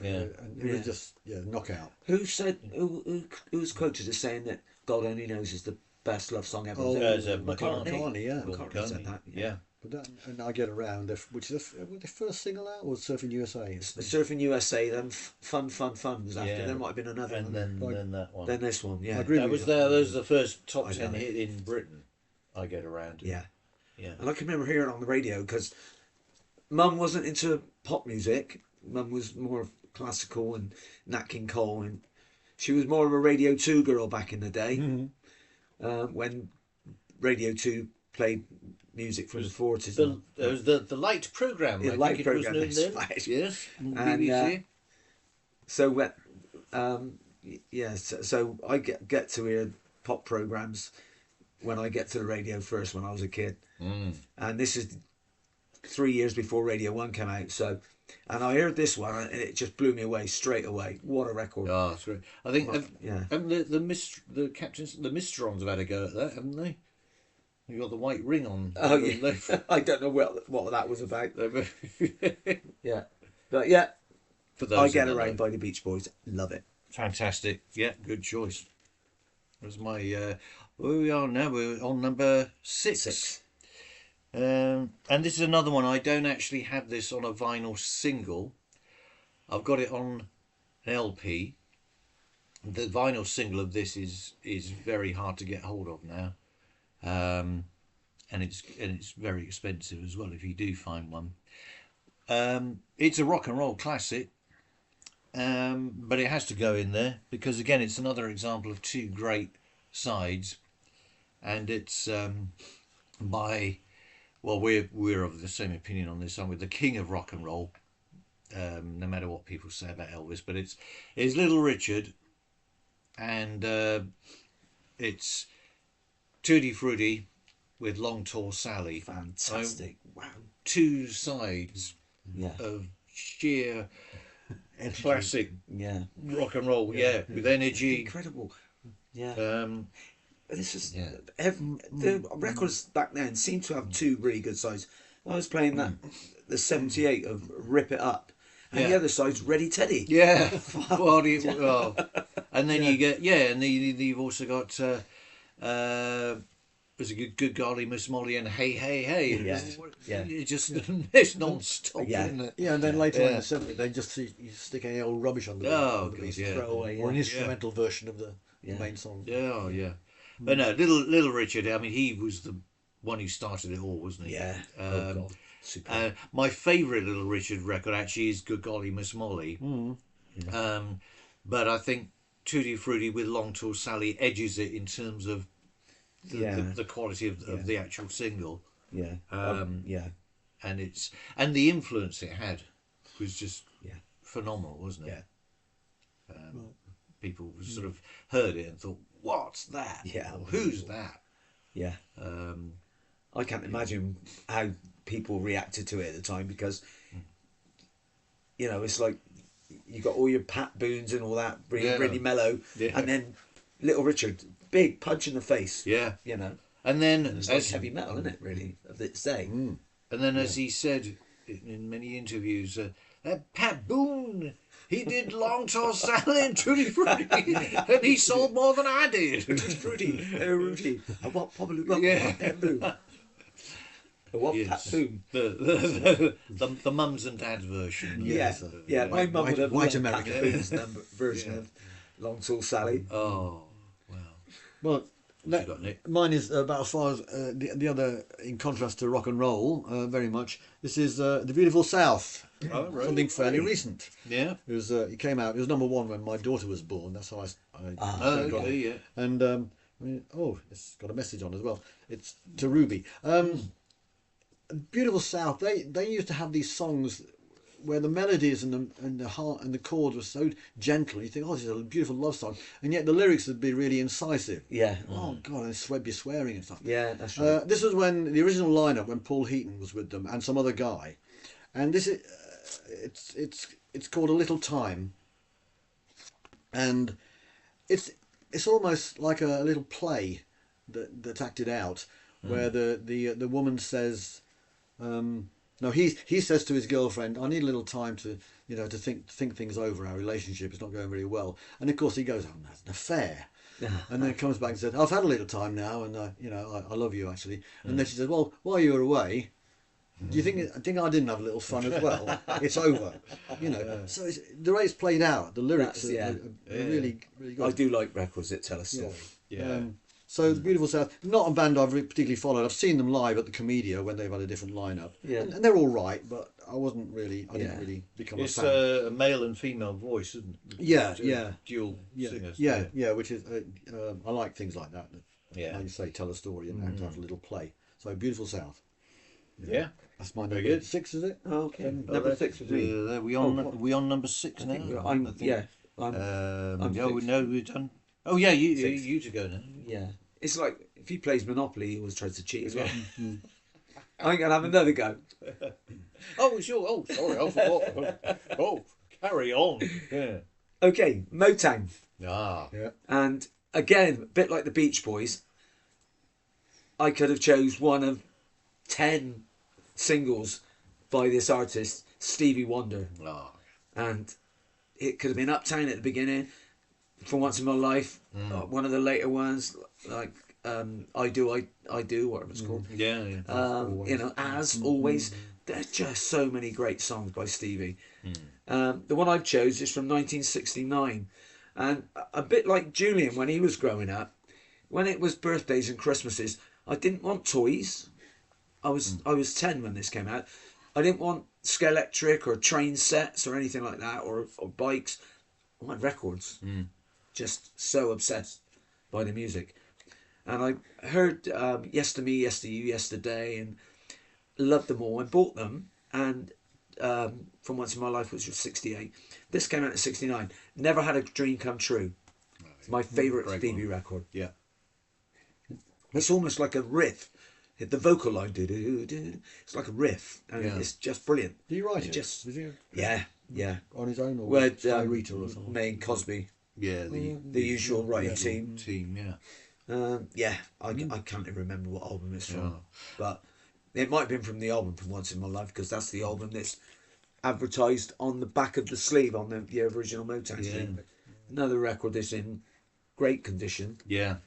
S1: Yeah.
S3: and it was just knockout.
S2: Who said, who was quoted as saying that God Only Knows is the best love song ever?
S3: Oh,
S2: Was
S1: There's
S2: it
S1: McCartney.
S3: McCartney, yeah.
S1: Paul
S2: McCartney said that.
S1: Yeah.
S3: But that, and I Get Around, which is was the first single out, or Surfing USA?
S2: Surfing USA, then Fun was after.
S1: Yeah.
S2: There might have been another
S1: And
S2: one.
S1: then that one.
S2: Then this one, yeah.
S3: I agree
S1: That
S3: with
S1: was
S3: you.
S1: that was the first top
S2: I
S1: 10
S2: know.
S1: hit in Britain. I Get Around.
S2: Yeah.
S1: Yeah.
S2: And I can remember hearing it on the radio because Mum wasn't into pop music. Mum was more classical and Nat King Cole, and she was more of a Radio 2 girl back in the day. When Radio 2 played music from the 40s.
S1: There was the light programme.
S2: Yeah,
S1: I
S2: light
S1: think it was
S2: programme,
S1: known
S2: that's
S1: then.
S2: right.
S1: Yes.
S2: And,
S1: BBC.
S2: So when, so I get to hear pop programs when I get to the radio first when I was a kid, and this is 3 years before Radio 1 came out. So, and I heard this one and it just blew me away straight away. What a record!
S1: Oh, that's great. I think
S2: Yeah.
S1: and the captains, the Mistrons have had a go at that, haven't they? You got the white ring on.
S2: Oh yeah, I don't know what that was about. Yeah, but yeah,
S1: For those
S2: I
S1: who
S2: Get
S1: don't
S2: Around
S1: know.
S2: by the Beach Boys. Love it.
S1: Fantastic. Yeah, good choice. That was my. Where we are now? We're on number 6.
S2: 6.
S1: And this is another one. I don't actually have this on a vinyl single. I've got it on an LP. The vinyl single of this is very hard to get hold of now, and it's very expensive as well if you do find one. It's a rock and roll classic, but it has to go in there because again it's another example of two great sides, and it's by. Well, we're of the same opinion on this, aren't we? The king of rock and roll, no matter what people say about Elvis, but it's Little Richard, and it's Tutti Frutti with Long Tall Sally.
S2: Fantastic! Wow.
S1: Two sides
S2: Yeah.
S1: of sheer classic
S2: Yeah.
S1: rock and roll, with energy.
S2: Incredible. Yeah. This is
S1: Yeah.
S2: the records back then seemed to have two really good sides. I was playing that the 78 of Rip It Up, and the
S1: Yeah.
S2: other side's Ready Teddy.
S1: Yeah, and then you get and you've also got was it Good Golly Miss Molly and Hey Hey Hey.
S2: Yeah.
S1: It just it's non-stop,
S2: Yeah.
S1: isn't it?
S3: Yeah, and then later on in
S1: Yeah.
S3: the 70s, they just you stick any old rubbish on the
S1: Oh,
S3: on the
S1: God,
S3: beat,
S1: yeah.
S2: Throwaway,
S3: or an
S2: yeah.
S3: instrumental version of the
S2: Yeah.
S3: main song.
S1: Yeah, oh, yeah. But no, Little Richard. I mean, he was the one who started it all, wasn't he?
S2: Yeah.
S1: Oh,
S2: God. Super.
S1: My favourite Little Richard record actually is Good Golly Miss Molly. But I think Tutti Frutti with Long Tall Sally edges it in terms of the quality of the actual single,
S2: yeah. Yeah.
S1: and the influence it had was just phenomenal, wasn't it?
S2: Yeah.
S1: People sort of heard it and thought, "What's that?
S2: Yeah.
S1: Or, who's that?"
S2: Yeah. I can't imagine how people reacted to it at the time because, it's like you got all your Pat Boones and all that, really mellow, and then Little Richard, big punch in the face.
S1: Yeah.
S2: And
S1: And then
S2: it's like heavy metal, isn't it? Really, of its day.
S1: And then, as he said in many interviews, Pat Boone, he did Long Tall Sally and Tutti Frutti, and he sold more than I did.
S2: Fruity, Rudy. I want probably rock Pat Boone. I want Pat
S1: Yes.
S2: Boone.
S1: The mums and dads version.
S2: Yeah. My mum would have
S3: white
S2: loved
S3: American.
S2: Pat Boone's version of Long Tall Sally.
S1: Oh, wow.
S3: Well,
S1: What you got, Nick?
S3: mine is about as far as the other, in contrast to rock and roll, very much. This is The Beautiful South,
S1: Oh, right.
S3: something fairly recent.
S1: Yeah.
S3: It came out. It was number one when my daughter was born. That's how I
S1: Oh,
S3: got
S1: okay,
S3: it.
S1: yeah.
S3: And it's got a message on as well. It's to Ruby. Beautiful South. They used to have these songs where the melodies and the heart and the chords were so gentle. You think, oh, this is a beautiful love song, and yet the lyrics would be really incisive.
S2: Yeah.
S3: Oh God, and be swearing and stuff.
S2: Yeah, that's right.
S3: This was when the original lineup, when Paul Heaton was with them and some other guy, and this is it's called A Little Time, and it's almost like a little play that's acted out, where the woman says, no, he says to his girlfriend, I need a little time to to think things over. Our relationship is not going very well, and of course he goes, oh, that's an affair. And then comes back and says, I've had a little time now, and I love you actually. And then she says, well, while you were away, do you think I didn't have a little fun as well? It's over, So it's, the way it's played out, the lyrics are really, really good.
S2: I do like records that tell a story.
S1: Yeah.
S3: So the Beautiful South, not a band I've particularly followed. I've seen them live at the Comedia when they've had a different lineup, and they're all right, but I didn't really become
S1: It's
S3: a fan.
S1: a male and female voice, isn't it?
S3: Yeah.
S1: Dual singers.
S3: Yeah, which is I like things like that.
S1: Yeah.
S3: Like you say, tell a story and act out a little play. So Beautiful South.
S1: Yeah.
S3: That's my
S1: Very
S3: number
S1: good.
S3: 6, is it?
S2: Oh, okay.
S3: Seven.
S2: Number 6 was me.
S1: We on number 6 now?
S2: I'm,
S1: I think.
S2: yeah. I'm
S1: Oh
S2: six.
S1: no, we're done. Oh yeah, you
S2: Six.
S1: to go now.
S2: Yeah. It's like if he plays Monopoly, he always tries to cheat as well. I ain't gonna have another go.
S1: Oh sure. Oh sorry, I forgot. Oh, carry on. Yeah.
S2: Okay, Motown.
S1: Ah.
S3: Yeah.
S2: And again, a bit like the Beach Boys, I could have chose one of 10 singles by this artist, Stevie Wonder.
S1: Ah.
S2: And it could have been Uptown at the beginning, For Once in My Life, one of the later ones, like I Do, whatever it's called.
S1: Yeah.
S2: As Always. There's just so many great songs by Stevie. The one I've chose is from 1969. And a bit like Julian when he was growing up, when it was birthdays and Christmases, I didn't want toys. I was 10 when this came out. I didn't want Skelectric or train sets or anything like that, or bikes. I wanted records. Just so obsessed by the music. And I heard Yes to Me, Yes to You, Yesterday, and loved them all and bought them. And From Once in My Life, which was 68. This came out in 69. Never Had a Dream Come True. It's my favourite
S1: Great
S2: Stevie
S1: one.
S2: record.
S3: Yeah.
S2: It's almost like a riff. The vocal line, it's like a riff, and it's just brilliant.
S3: Did you write it?
S2: Just
S3: Did you?
S2: yeah.
S3: On his own or
S2: With
S3: Sky Rita or something?
S2: May and Cosby,
S1: Yeah.
S2: the usual writing team.
S1: Yeah.
S2: I can't even remember what album it's from, but it might have been from the album From Once in My Life, because that's the album that's advertised on the back of the sleeve on the original Motown sleeve. Another record that's in great condition,
S1: Yeah.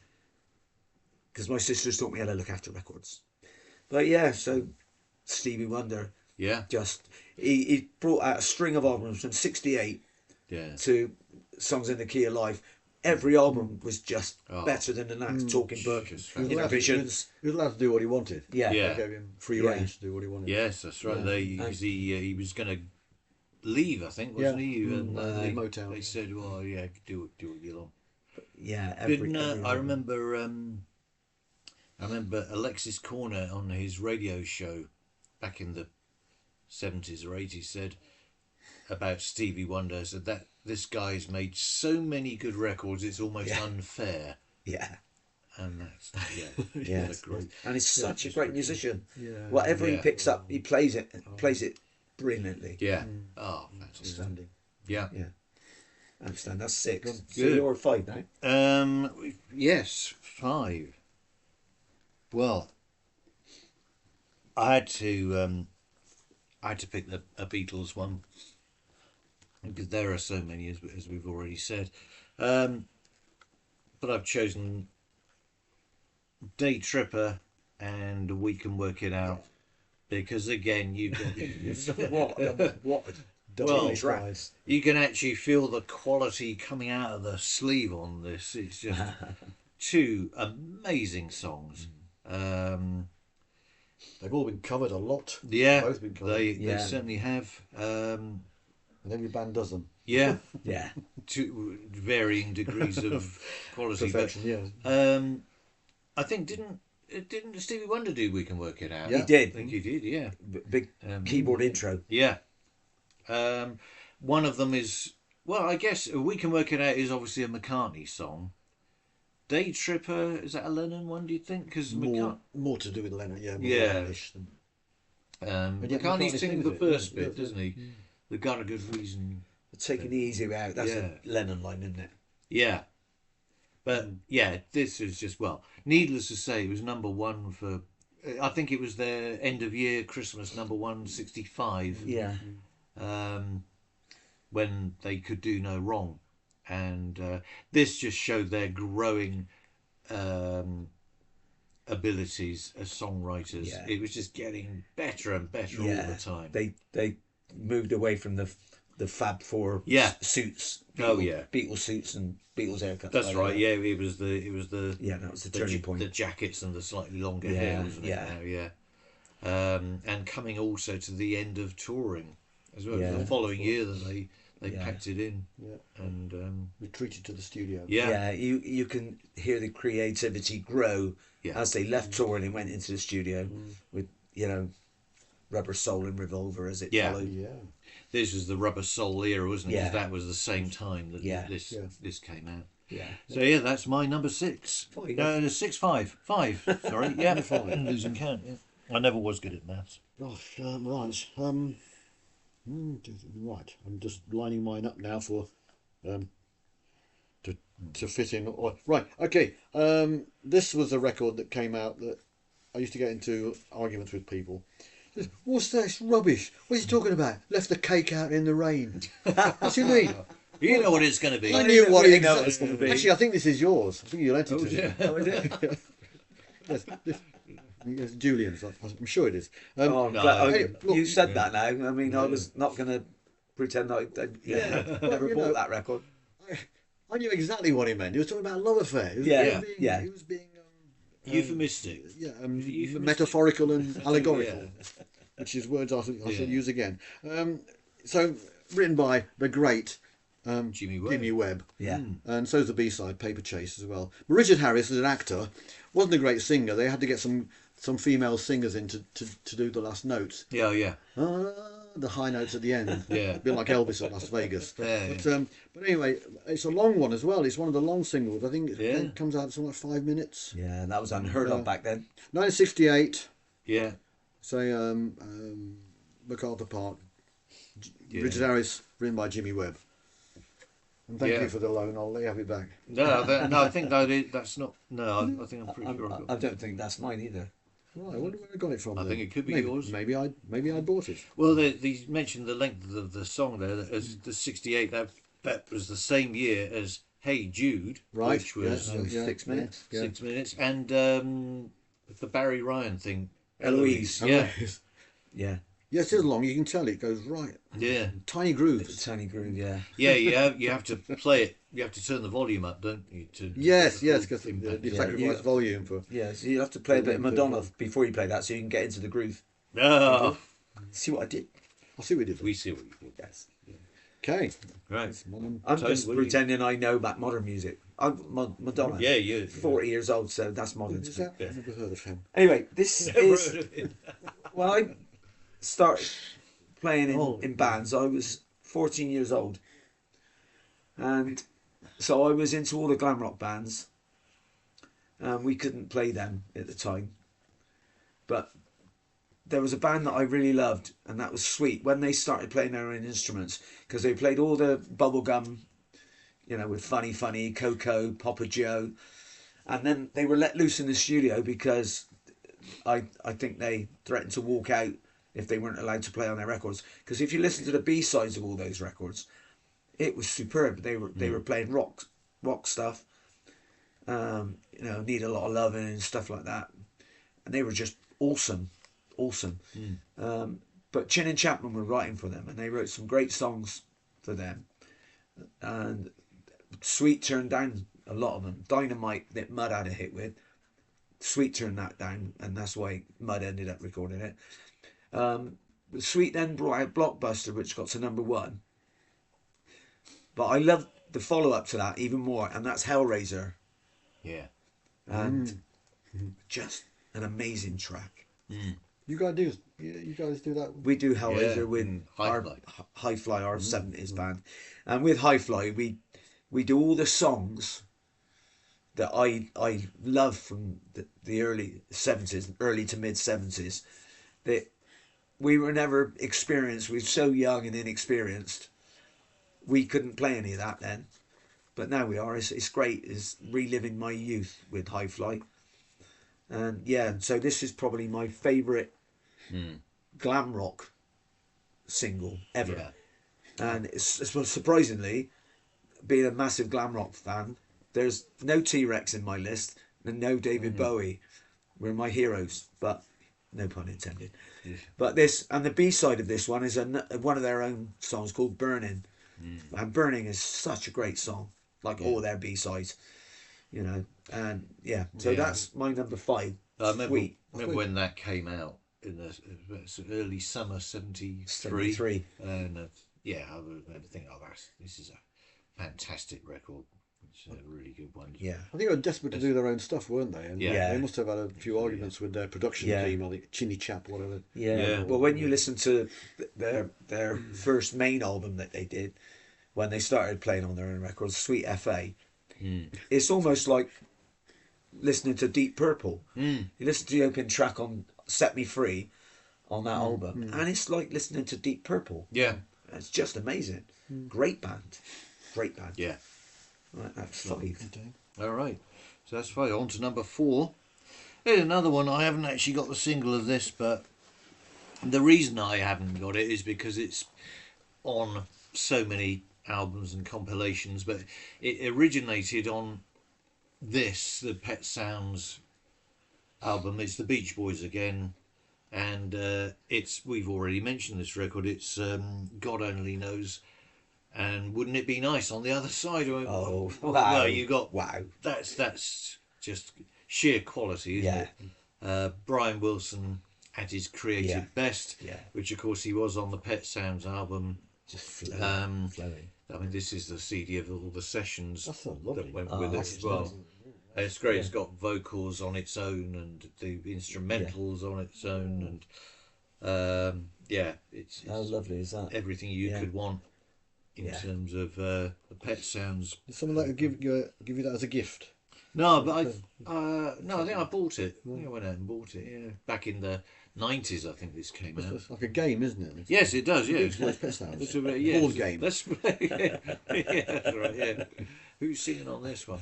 S2: because my sisters taught me how to look after records. But yeah, so Stevie Wonder,
S1: Yeah.
S2: just he brought out a string of albums from 68
S1: Yeah.
S2: to Songs in the Key of Life. Every album was just
S1: Oh.
S2: better than the next. Talking Book,
S1: Just
S3: He was allowed to-
S2: Visions.
S3: He was allowed to do what he wanted.
S2: Yeah.
S1: Yeah.
S3: They gave him free
S2: Yeah.
S3: range to do what he wanted.
S1: Yes, that's right.
S3: Yeah.
S1: He was going to leave, I think, wasn't he? And they,
S3: Motown.
S1: they said, "Well, yeah, do what you want."
S2: Yeah,
S1: Didn't
S2: every
S1: I
S2: album.
S1: remember Alexis Corner on his radio show back in the 70s or 80s said about Stevie Wonder, said that this guy's made so many good records it's almost unfair.
S2: Yeah,
S1: And that's
S2: yeah,
S1: that's great.
S2: and he's such a great musician.
S3: Yeah.
S2: Whatever he
S1: Yeah.
S2: picks up, he plays it brilliantly.
S1: Yeah. Oh, fantastic.
S3: Outstanding.
S1: Yeah.
S2: Yeah, I understand. That's 6. So
S1: Good.
S2: you're 5 now.
S1: Yes, 5. Well, I had to pick a Beatles one because there are so many, as we've already said. But I've chosen Day Tripper and We Can Work It Out because again you've got
S2: What?
S1: well,
S3: Prize.
S1: you can actually feel the quality coming out of the sleeve on this. It's just two amazing songs.
S3: They've all been covered a lot.
S1: Yeah,
S3: Both been covered.
S1: they
S2: Yeah.
S1: certainly have.
S3: And every band does them.
S1: Yeah,
S2: Yeah,
S1: to varying degrees of quality.
S3: Perfection, yeah.
S1: But I think didn't Stevie Wonder do We Can Work It Out?
S3: Yeah.
S2: he did.
S1: I think he did. Yeah,
S2: Big keyboard intro.
S1: yeah. One of them is, well, I guess we can work it out, is obviously a McCartney song. Day Tripper, is that a Lennon one, do you think? Because
S3: More to do with Lennon, yeah. More
S1: Yeah.
S3: Lennon-ish than- But yeah,
S1: McCartney
S3: McCartney
S1: sings
S3: sings
S1: the
S3: it,
S1: first
S3: yeah,
S1: bit,
S3: yeah,
S1: doesn't he? The Got a Good Reason.
S2: Taking the easy way out. That's
S1: Yeah.
S2: a Lennon line, isn't it?
S1: Yeah. But yeah, this is just, well, needless to say, it was number one for, I think it was their end of year Christmas number 165.
S2: Yeah.
S1: When they could do no wrong. And this just showed their growing abilities as songwriters.
S2: Yeah.
S1: It was just getting better and better all the time.
S2: They moved away from the Fab Four
S1: Yeah.
S2: suits.
S1: Oh, yeah.
S2: Beatles suits and Beatles haircuts.
S1: That's
S2: like
S1: right.
S2: that.
S1: Yeah, it was the
S2: Yeah, that was the turning point.
S1: The jackets and the slightly longer
S2: Yeah,
S1: hair, wasn't
S2: yeah.
S1: it? Now, yeah. And coming also to the end of touring as well.
S2: Yeah.
S1: The following year that they
S2: Yeah.
S1: packed it in.
S3: Yeah.
S1: And
S3: Retreated to the studio.
S1: yeah.
S2: You can hear the creativity grow
S1: Yeah.
S2: as they left touring and went into the studio with Rubber Soul and Revolver as it
S1: Yeah.
S2: followed.
S3: Yeah.
S1: This was the Rubber Soul era, wasn't it? 'Cause
S2: Yeah.
S1: that was the same time that
S2: Yeah.
S1: this came out.
S2: Yeah.
S1: So yeah, that's my number 6.
S2: Five.
S1: No, 5. Sorry, yeah, 5. Losing count. Yeah. I never was good at maths.
S3: Gosh, right. Right. I'm just lining mine up now for to fit in. Right. Okay. This was a record that came out that I used to get into arguments with people. What's that? It's rubbish. What are you talking about? Left the cake out in the rain. What do you mean?
S1: You know what it's going to be.
S3: I knew what
S2: You know
S3: exactly.
S2: what it's gonna be.
S3: Actually, I think this is yours. I think you lent it to me.
S1: yeah.
S2: Oh, is it?
S3: Yes, yes, Julian's. I'm sure it is.
S2: Oh, I'm
S1: No,
S2: glad-
S3: hey, look-
S2: you said that now. I mean, I was not going to pretend I never
S3: you
S2: bought
S3: know.
S2: that record.
S3: I knew exactly what he meant. He was talking about a love affair. He was,
S2: Yeah,
S3: he was being,
S2: yeah.
S3: He was being
S1: Euphemistic. Euphemistic.
S3: metaphorical and allegorical,
S1: Yeah.
S3: which is words I should
S1: Yeah.
S3: use again. So written by the great
S1: Jimmy Webb.
S3: Jimmy Webb,
S2: Yeah.
S3: and so's the B-side, Paper Chase, as well. But Richard Harris, as an actor, wasn't a great singer. They had to get some female singers in to do the last notes.
S1: Yeah.
S3: The high notes at the end.
S1: Yeah.
S3: A bit like Elvis at Las Vegas.
S1: Yeah,
S3: But anyway, it's a long one as well. It's one of the long singles. I think it comes out something like 5 minutes.
S2: Yeah, that was unheard of back then.
S3: 1968,
S1: Yeah.
S3: say MacArthur Park.
S1: Yeah.
S3: Richard Harris, written by Jimmy Webb. And thank
S1: Yeah.
S3: you for the loan. I'll let you have it back.
S1: No, I think that's not. No, I think I'm pretty sure. I
S2: I don't think that's mine either.
S3: Right, I wonder where I got it from.
S1: I
S3: then.
S1: think it could be
S3: maybe,
S1: yours.
S3: Maybe I bought it.
S1: Well, they mentioned the length of the song there. As the 68, that was the same year as Hey Jude,
S3: Right.
S1: which was
S3: yeah,
S2: 6 minutes.
S3: Yeah.
S1: 6 minutes, and the Barry Ryan thing,
S2: Eloise.
S1: Yeah,
S2: Yeah.
S3: Yes, it is long. You can tell it goes right.
S1: yeah,
S3: Tiny grooves.
S2: Tiny Groove, yeah.
S1: yeah. You have to play it. You have to turn the volume up, don't you? To
S3: Yes,
S1: get the
S3: because
S1: full
S3: the
S1: impact.
S3: sacrifice
S2: yeah.
S3: volume for.
S2: Yeah, so you have to play a bit of Madonna before you play that so you can get into the groove.
S1: No,
S2: See what I did?
S3: I'll see what we did.
S1: we see what you did.
S2: Yes.
S3: Okay.
S1: Right.
S2: I'm
S1: Tony,
S2: just
S1: what do you-
S2: pretending I know about modern music. I'm Madonna.
S1: Yeah, you.
S2: 40 years old, so that's modern
S3: Is
S2: to me.
S3: that? I've never heard of him.
S2: Anyway, this is... Well, I started playing in bands. I was 14 years old. And so I was into all the glam rock bands. We couldn't play them at the time. But there was a band that I really loved, and that was Sweet, when they started playing their own instruments. Because they played all the bubblegum, with Funny Funny, Coco, Papa Joe. And then they were let loose in the studio because I think they threatened to walk out if they weren't allowed to play on their records. Because if you listen to the B-sides of all those records, it was superb. They were playing rock stuff, Need a Lot of Loving and stuff like that, and they were just awesome. But Chin and Chapman were writing for them, and they wrote some great songs for them. And Sweet turned down a lot of them. Dynamite that Mud had a hit with, Sweet turned that down, and that's why Mud ended up recording it. Sweet then brought out Blockbuster, which got to number 1. But I love the follow-up to that even more, and that's Hellraiser.
S1: Yeah.
S2: And just an amazing track.
S3: You guys do that.
S2: We do Hellraiser
S1: Yeah,
S2: with
S1: High
S2: our
S1: Fly.
S2: High Fly, our 70s band. And with High Fly, we do all the songs that I love from the early 70s, early to mid 70s, that we were never experienced. We were so young and inexperienced. We couldn't play any of that then. But now we are. It's great. It's reliving my youth with High Fly. And yeah, so this is probably my favourite glam rock single ever.
S1: Yeah.
S2: And it's well, surprisingly, being a massive glam rock fan, there's no T-Rex in my list and no David Bowie were my heroes, but no pun intended. But this, and the B-side of this one is one of their own songs called Burning. And Burning is such a great song, like all their B-sides, you know. And yeah, so that's my number 5.
S1: I remember,
S2: Sweet.
S1: when that came out in the early summer '73.
S2: 73.
S1: And yeah, I remember thinking, oh, this is a fantastic record. It's a really good one.
S2: Yeah.
S3: I think they were desperate to do their own stuff, weren't they? And
S1: Yeah.
S3: they must have had a few arguments with their production
S2: Yeah.
S3: team, or the Chinny Chap, whatever.
S2: Yeah.
S1: Yeah.
S2: Well, when you listen to their first main album that they did, when they started playing on their own records, Sweet FA, it's almost like listening to Deep Purple. You listen to the opening track on Set Me Free on that album, and it's like listening to Deep Purple.
S1: Yeah.
S2: It's just amazing. Great band. Great band.
S1: Yeah.
S2: Right, that's 5.
S1: All right. So that's fine. On to number 4. Here's another one. I haven't actually got the single of this, but the reason I haven't got it is because it's on so many albums and compilations, but it originated on this, the Pet Sounds album. It's the Beach Boys again, and we've already mentioned this record. It's God Only Knows. And wouldn't it be nice on the other side?
S2: Oh, wow.
S1: Well, you got
S2: Wow.
S1: That's just sheer quality, isn't it? Brian Wilson at his creative best, which of course he was on the Pet Sounds album.
S2: Just flowing.
S1: I mean, this is the CD of all the sessions
S3: That's so lovely.
S1: that went with it as well. It's great. It's got vocals on its own and the instrumentals on its own, and it's
S2: How lovely is that?
S1: everything you could want in terms of the Pet Sounds.
S3: Did someone like to give you that as a gift?
S1: No, but I think I bought it. I think I went out and bought it. Yeah, back in the '90s, I think this came out.
S3: It's like a game, isn't it?
S1: Yes, it does. Yeah,
S3: Beach Boys Pet Sounds.
S1: it's a yeah,
S3: board game.
S1: Let's play. Yeah, that's right. Yeah, who's singing on this one?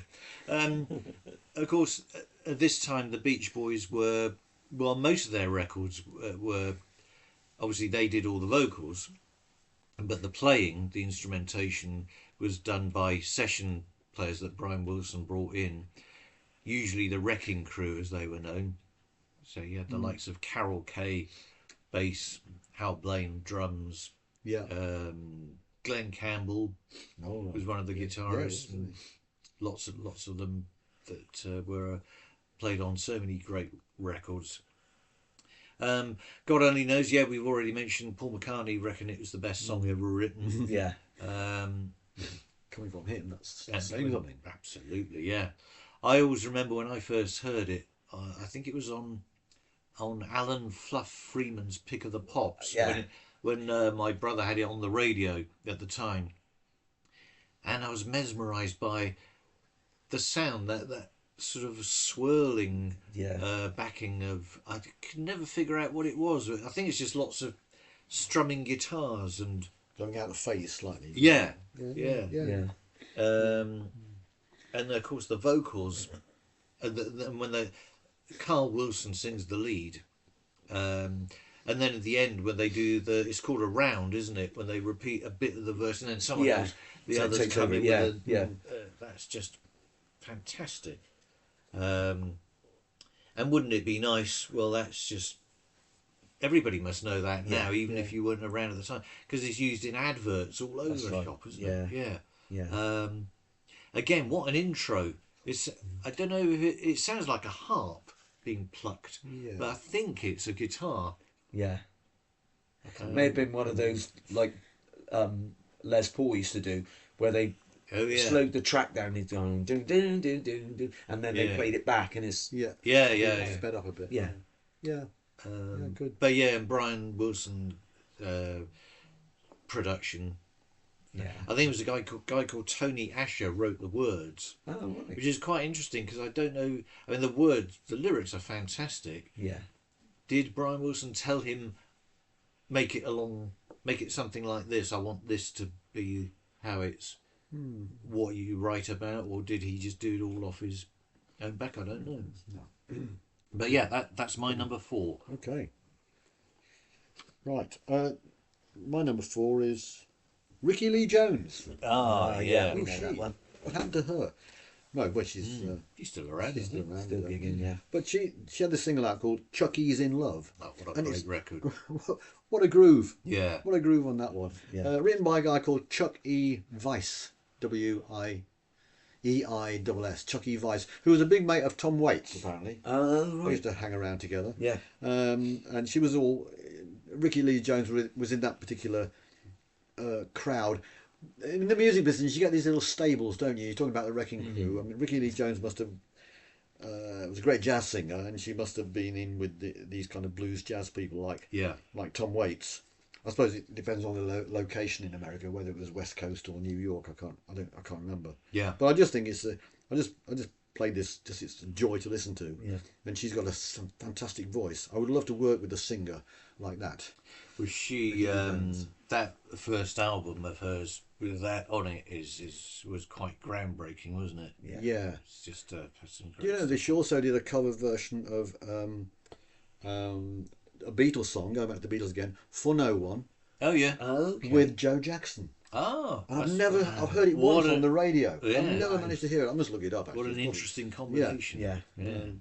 S1: Of course, at this time the Beach Boys were most of their records were obviously they did all the vocals, but the playing, the instrumentation was done by session players that Brian Wilson brought in, usually the Wrecking Crew as they were known. So you had the likes of Carol Kay, bass, Hal Blaine, drums,
S3: Yeah.
S1: Glenn Campbell was one of the guitarists,
S3: Yeah,
S1: and lots of them that were played on so many great records. God Only Knows, yeah, we've already mentioned Paul McCartney reckon it was the best song ever written.
S2: Yeah.
S3: Coming from him, that's
S1: And-
S3: saying something.
S1: Absolutely, yeah. I always remember when I first heard it, I think it was on Alan Fluff Freeman's Pick of the Pops,
S2: Yeah.
S1: when my brother had it on the radio at the time. And I was mesmerised by the sound, that sort of swirling backing of, I could never figure out what it was. I think it's just lots of strumming guitars and
S3: Going out of phase slightly.
S1: yeah.
S2: Yeah.
S1: And of course the vocals, and when Carl Wilson sings the lead, and then at the end when they do it's called a round, isn't it? When they repeat a bit of the verse and then someone else, the
S2: So it
S1: others
S2: takes
S1: come
S2: over,
S1: in
S2: yeah,
S1: with that's just fantastic. And wouldn't it be nice? Well, that's just everybody must know that now, even if you weren't around at the time, because it's used in adverts all over the shop, isn't it? Yeah.
S2: Yeah.
S1: Again, what an intro! I don't know if it sounds like a harp being plucked, but I think it's a guitar.
S2: Yeah. It may have been one of those like Les Paul used to do, where they slowed the track down. It's going doo doo doo doo doo, and then they played it back, and it's
S3: Yeah.
S1: Yeah.
S3: Sped up a bit.
S2: yeah.
S3: Yeah. good.
S1: But yeah, and Brian Wilson production.
S2: Yeah.
S1: I think it was a guy called Tony Asher wrote the words,
S2: Oh, right.
S1: which is quite interesting because I don't know. I mean, the lyrics are fantastic.
S2: Yeah.
S1: Did Brian Wilson tell him make it something like this? I want this to be how it's what you write about, or did he just do it all off his own back? I don't know. But yeah, that's my number 4.
S3: Okay. Right. My number 4 is Ricky Lee Jones.
S1: Ah, yeah.
S2: we
S3: Who's
S2: know
S3: she?
S2: that one.
S3: What happened to her? No, but she's
S1: He's still around,
S3: she's
S1: isn't
S3: still
S1: he?
S3: around.
S2: Still gigging, yeah.
S3: But she had this single out called Chucky's in Love.
S1: Oh, what a
S3: And
S1: great
S3: it's-
S1: record.
S3: What a groove!
S1: Yeah.
S3: What a groove on that one.
S2: Yeah.
S3: Written by a guy called Chuck E. Weiss, W-I-E-I-S-S, Chuck E. Weiss, who was a big mate of Tom Waits, apparently.
S2: Oh,
S3: They
S2: right.
S3: used to hang around together.
S2: Yeah.
S3: And she was all. Ricky Lee Jones was in that particular crowd. In the music business, you get these little stables, don't you? You're talking about the Wrecking Crew. I mean, Ricky Lee Jones must have. Was a great jazz singer, and she must have been in with these kind of blues jazz people like
S1: Yeah.
S3: Tom Waits. I suppose it depends on the location in America, whether it was West Coast or New York. I can't remember.
S1: Yeah.
S3: But I just think it's I just played this. Just it's a joy to listen to.
S2: Yeah.
S3: And she's got some fantastic voice. I would love to work with a singer like that.
S1: Was she that first album of hers with that on it was quite groundbreaking, wasn't it?
S3: Yeah.
S1: It's just some
S3: Do you know that she also did a cover version of a Beatles song, going back to the Beatles again, For No One,
S1: Oh yeah.
S2: Okay.
S3: with Joe Jackson.
S1: Oh.
S3: And
S1: that's-
S3: I've heard it
S1: What
S3: once
S1: a-
S3: on the radio.
S1: Yeah.
S3: I've never managed to hear it. I must look it up.
S1: What
S3: Actually.
S1: an
S3: It's
S1: interesting combination.
S2: Yeah.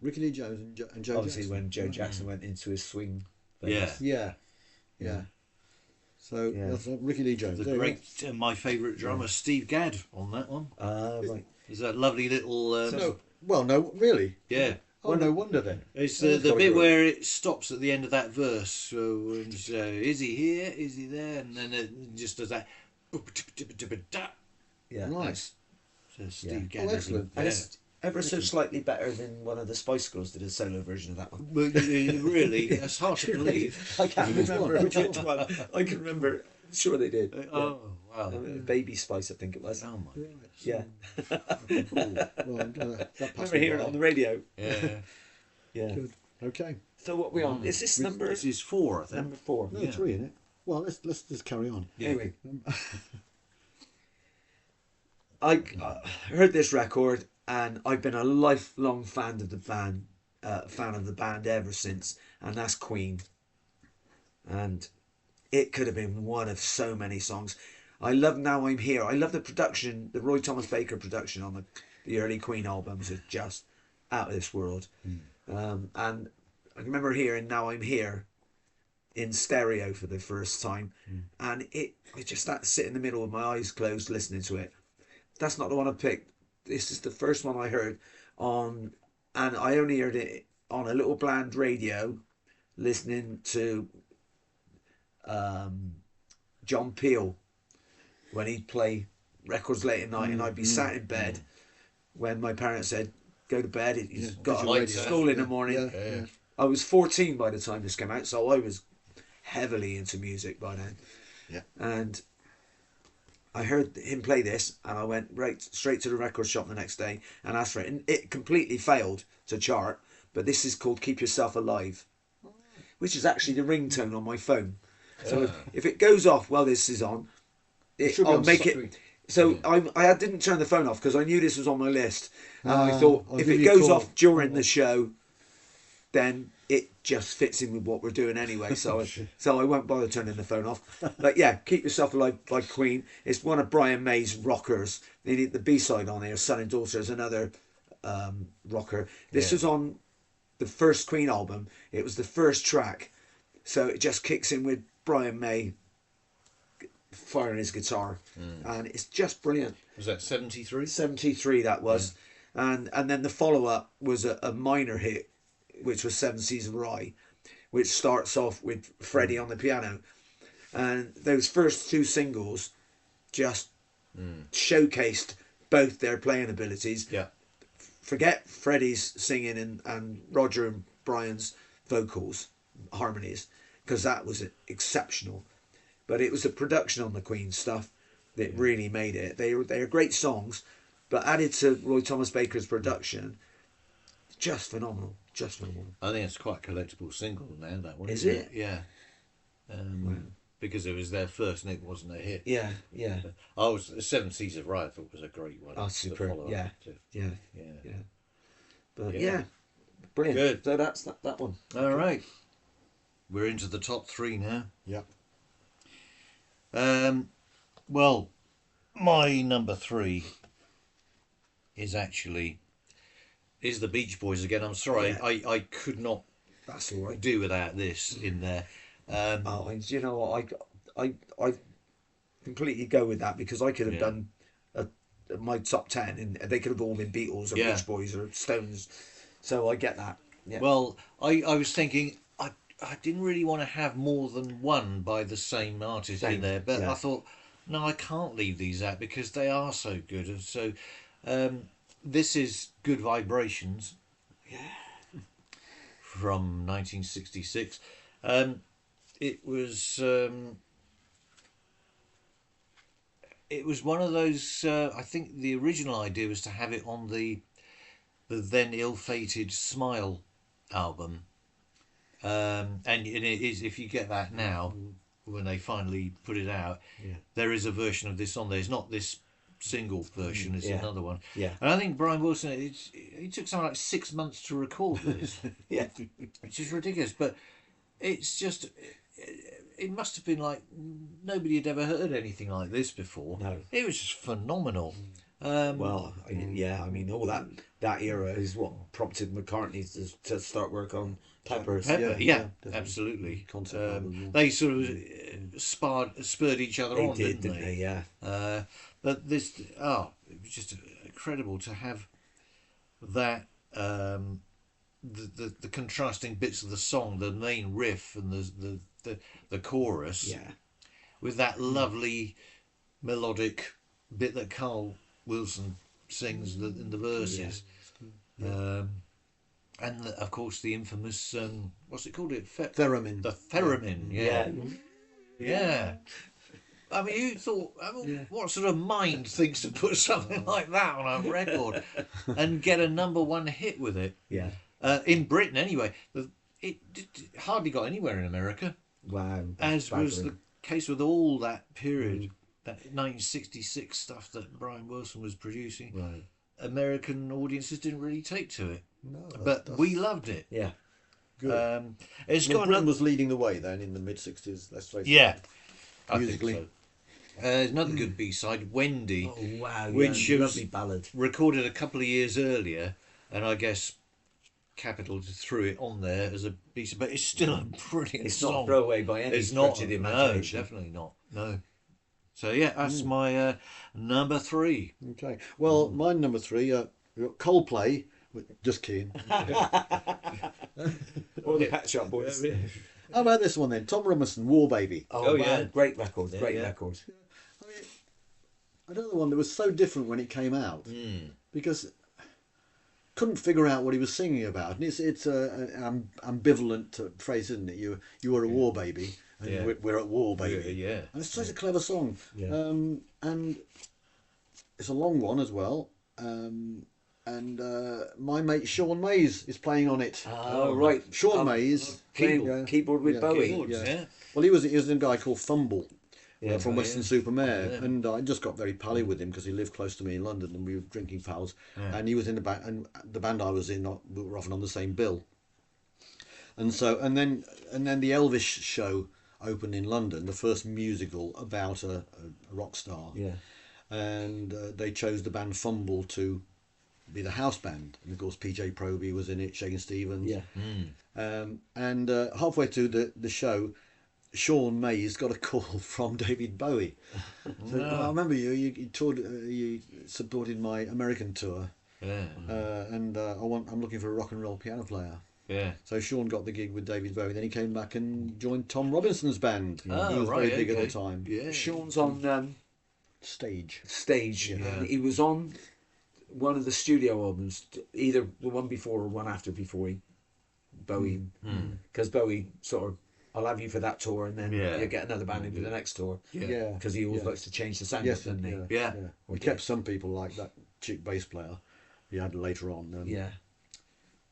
S3: Ricky Lee Jones and Joe
S2: Obviously,
S3: Jackson.
S2: when Joe Jackson went into his swing.
S1: Yeah.
S2: phase.
S3: Yeah. So
S2: Yeah.
S3: that's Ricky Lee Jones.
S1: The
S3: There you
S1: great, my favourite drummer, Steve Gadd, on that one.
S2: Right.
S1: There's that lovely little.
S3: go. No, well, no, really.
S1: Yeah.
S3: Oh, no wonder then.
S1: It's
S3: Oh,
S1: the
S3: it's gotta
S1: bit
S3: be right.
S1: where it stops at the end of that verse. So, and, is he here? Is he there? And then it just does that.
S2: Yeah.
S3: Right.
S1: So Steve Gadd.
S3: Oh, excellent.
S2: And it's ever so slightly better than one of the Spice Girls did a solo version of that one.
S1: Well, really, that's hard to believe.
S2: I can't
S3: Which
S2: remember
S3: one?
S2: which one. I can remember. Sure, they did.
S1: Oh, wow.
S2: Baby Spice, I think it was.
S1: Oh, my.
S2: Yeah.
S3: Well, I'm glad that passed
S2: Remember
S3: me
S2: hearing
S3: by.
S2: it on the radio.
S1: Yeah.
S2: Yeah.
S3: Good. Okay.
S2: So what are we on? Is this number
S1: This is 4, I think.
S2: number 4?
S3: No,
S1: Yeah.
S3: 3 in it. Well, let's just carry on.
S1: Yeah.
S2: Anyway, I heard this record and I've been a lifelong fan of the band ever since, and that's Queen. And it could have been one of so many songs. I love Now I'm Here. I love the production, the Roy Thomas Baker production on the early Queen albums is just out of this world. And I remember hearing Now I'm Here in stereo for the first time, and I just had to sit in the middle with my eyes closed listening to it. That's not the one I picked. This is the first one I heard on, and I only heard it on a little bland radio, listening to John Peel when he'd play records late at night, and I'd be sat in bed when my parents said, "Go to bed. He's got to go to
S1: radio.
S2: school in the morning."
S3: Yeah.
S2: I was 14 by the time this came out, so I was heavily into music by then.
S3: Yeah.
S2: And I heard him play this, and I went right straight to the record shop the next day and asked for it. And it completely failed to chart, but this is called "Keep Yourself Alive," which is actually the ringtone on my phone. So if it goes off while this is on,
S3: should be
S2: I'll
S3: on
S2: make
S3: something.
S2: it. So I didn't turn the phone off because I knew this was on my list, and I thought
S3: I'll
S2: if
S3: give
S2: it
S3: you a
S2: goes
S3: call.
S2: off during the show, then it just fits in with what we're doing anyway. So I won't bother turning the phone off. But yeah, "Keep Yourself Alive" by Queen. It's one of Brian May's rockers. The B-side on here, "Son and Daughter," is another rocker. This was on the first Queen album. It was the first track, so it just kicks in with Brian May firing his guitar, and it's just brilliant.
S1: Was that 73?
S2: 73 that was, and then the follow-up was a minor hit, which was Seven Seas of Rye, which starts off with Freddie on the piano, and those first two singles just showcased both their playing abilities.
S1: Yeah.
S2: Forget Freddie's singing and Roger and Brian's vocals. harmonies, because that was exceptional. But it was the production on the Queen stuff that really made it. They are great songs, but added to Roy Thomas Baker's production, just phenomenal. Just phenomenal.
S1: I think it's quite a collectible single now, that one.
S2: Is
S1: isn't
S2: it?
S1: Yeah. Because it was their first and it wasn't a hit.
S2: Yeah, yeah.
S1: Seven Seas of Rye I thought was a great one.
S2: Oh,
S1: to
S2: superb.
S1: follow up
S2: Yeah,
S1: to.
S2: yeah,
S1: Yeah.
S2: yeah. But
S1: Yeah.
S2: yeah, brilliant.
S1: Good.
S2: So that's that one.
S1: All right. We're into the top three now.
S3: Yeah.
S1: Well, my number three is the Beach Boys again. I'm sorry,
S2: Yeah.
S1: I could not
S2: That's all right.
S1: do without this in there.
S2: Oh, and you know what? I completely go with that, because I could have
S1: Yeah.
S2: done my top 10, and they could have all been Beatles or
S1: Yeah.
S2: Beach Boys or Stones. So I get that. Yeah.
S1: Well, I was thinking I didn't really want to have more than one by the same artist in
S2: Same,
S1: there, but
S2: yeah.
S1: I thought, no, I can't leave these out because they are so good. And so this is Good Vibrations. From 1966. It was one of those. I think the original idea was to have it on the then ill-fated Smile album, and it is, if you get that now, when they finally put it out, there is a version of this on there. It's not this single version; it's
S2: Yeah.
S1: another one.
S2: Yeah.
S1: And I think Brian Wilson, he took something like 6 months to record this,
S2: Yeah.
S1: which is ridiculous. But it's just, it must have been like nobody had ever heard anything like this before.
S2: No.
S1: It was just phenomenal.
S2: Well, yeah. I mean, all that era is what prompted McCartney to start work on Peppers.
S1: Pepper,
S3: yeah,
S1: yeah, absolutely.
S3: Concept album.
S1: They sort of spurred each other
S2: They
S1: on,
S2: did,
S1: didn't they?
S2: Yeah.
S1: But this, it was just incredible to have that, the contrasting bits of the song, the main riff and the chorus,
S2: Yeah.
S1: with that lovely melodic bit that Carl Wilson sings in the verses. And of course the infamous, what's it called?
S3: Theremin.
S1: The theremin, yeah. Yeah. I mean, you thought, what sort of mind thinks to put something like that on a record and get a number one hit with it?
S2: Yeah.
S1: In Britain, anyway. It hardly got anywhere in America,
S2: Wow.
S1: as was the case with all that period, that 1966 stuff that Brian Wilson was producing.
S2: Right.
S1: American audiences didn't really take to it,
S3: No,
S1: but we loved it.
S2: Yeah.
S3: good.
S1: It's
S3: Well,
S1: got
S3: Britain
S1: another,
S3: was leading the way then in the mid '60s. Let's face it.
S1: yeah, I
S3: Musically.
S1: think so. There's another good B-side, Wendy,
S2: Oh wow.
S1: Which
S2: yeah,
S1: was-
S2: lovely ballad.
S1: recorded a couple of years earlier, and I guess Capitol threw it on there as a B-side, but it's still a brilliant
S2: It's
S1: song.
S2: not a throwaway by any
S1: It's
S2: stretch
S1: not,
S2: of the
S1: no,
S2: imagination.
S1: definitely not, no. So yeah, that's my number three.
S3: Okay. Well, my number three, we've got Coldplay. Just kidding.
S2: Or the Pet Shop Boys.
S3: How about this one then? Tom Robinson, War Baby.
S2: Oh,
S1: yeah.
S2: man, great record. Great
S1: yeah.
S2: record.
S3: Another one that was so different when it came out because couldn't figure out what he was singing about, and it's an ambivalent phrase, isn't it? You were a war baby, and
S1: Yeah.
S3: we're at war, baby.
S1: Yeah.
S3: And it's such a clever song,
S2: Yeah.
S3: and it's a long one as well. And my mate Sean Mays is playing on it.
S2: Oh, right.
S3: Sean Mays,
S2: Playing keyboard with
S3: Yeah,
S2: Bowie.
S1: Keyboards,
S3: yeah.
S1: yeah.
S3: Well, he was in a guy called Fumble.
S2: Yeah,
S3: From
S1: oh,
S3: Western
S1: yeah.
S3: Supermare,
S1: Yeah.
S3: and I just got very pally with him because he lived close to me in London, and we were drinking pals.
S1: Yeah.
S3: And he was in the band, and the band I was in, we were often on the same bill. And so, and then the Elvis show opened in London, the first musical about a rock star.
S2: Yeah.
S3: And they chose the band Fumble to be the house band, and of course PJ Proby was in it, Shakin' Stevens.
S2: Yeah.
S3: And halfway through the show, Sean Mays got a call from David Bowie. Said, well, I remember you toured, you supported my American tour,
S1: Yeah.
S3: and I'm looking for a rock and roll piano player.
S1: Yeah.
S3: So Sean got the gig with David Bowie. Then he came back and joined Tom Robinson's band.
S1: Oh,
S3: he was
S1: right,
S3: very big at
S1: okay.
S3: the time.
S1: Yeah.
S2: Sean's on
S3: Stage.
S2: stage.
S1: Yeah.
S2: And he was on one of the studio albums, either the one before or one after before he Bowie, because Bowie sort of, I'll have you for that tour, and then
S1: Yeah.
S2: you get another band in for the next tour.
S3: Yeah.
S2: Because he always
S3: Yeah.
S2: likes to change the sound,
S3: Yes,
S2: up, doesn't he?
S1: Yeah.
S3: He kept some people like that chick bass player he had later on.
S2: Yeah.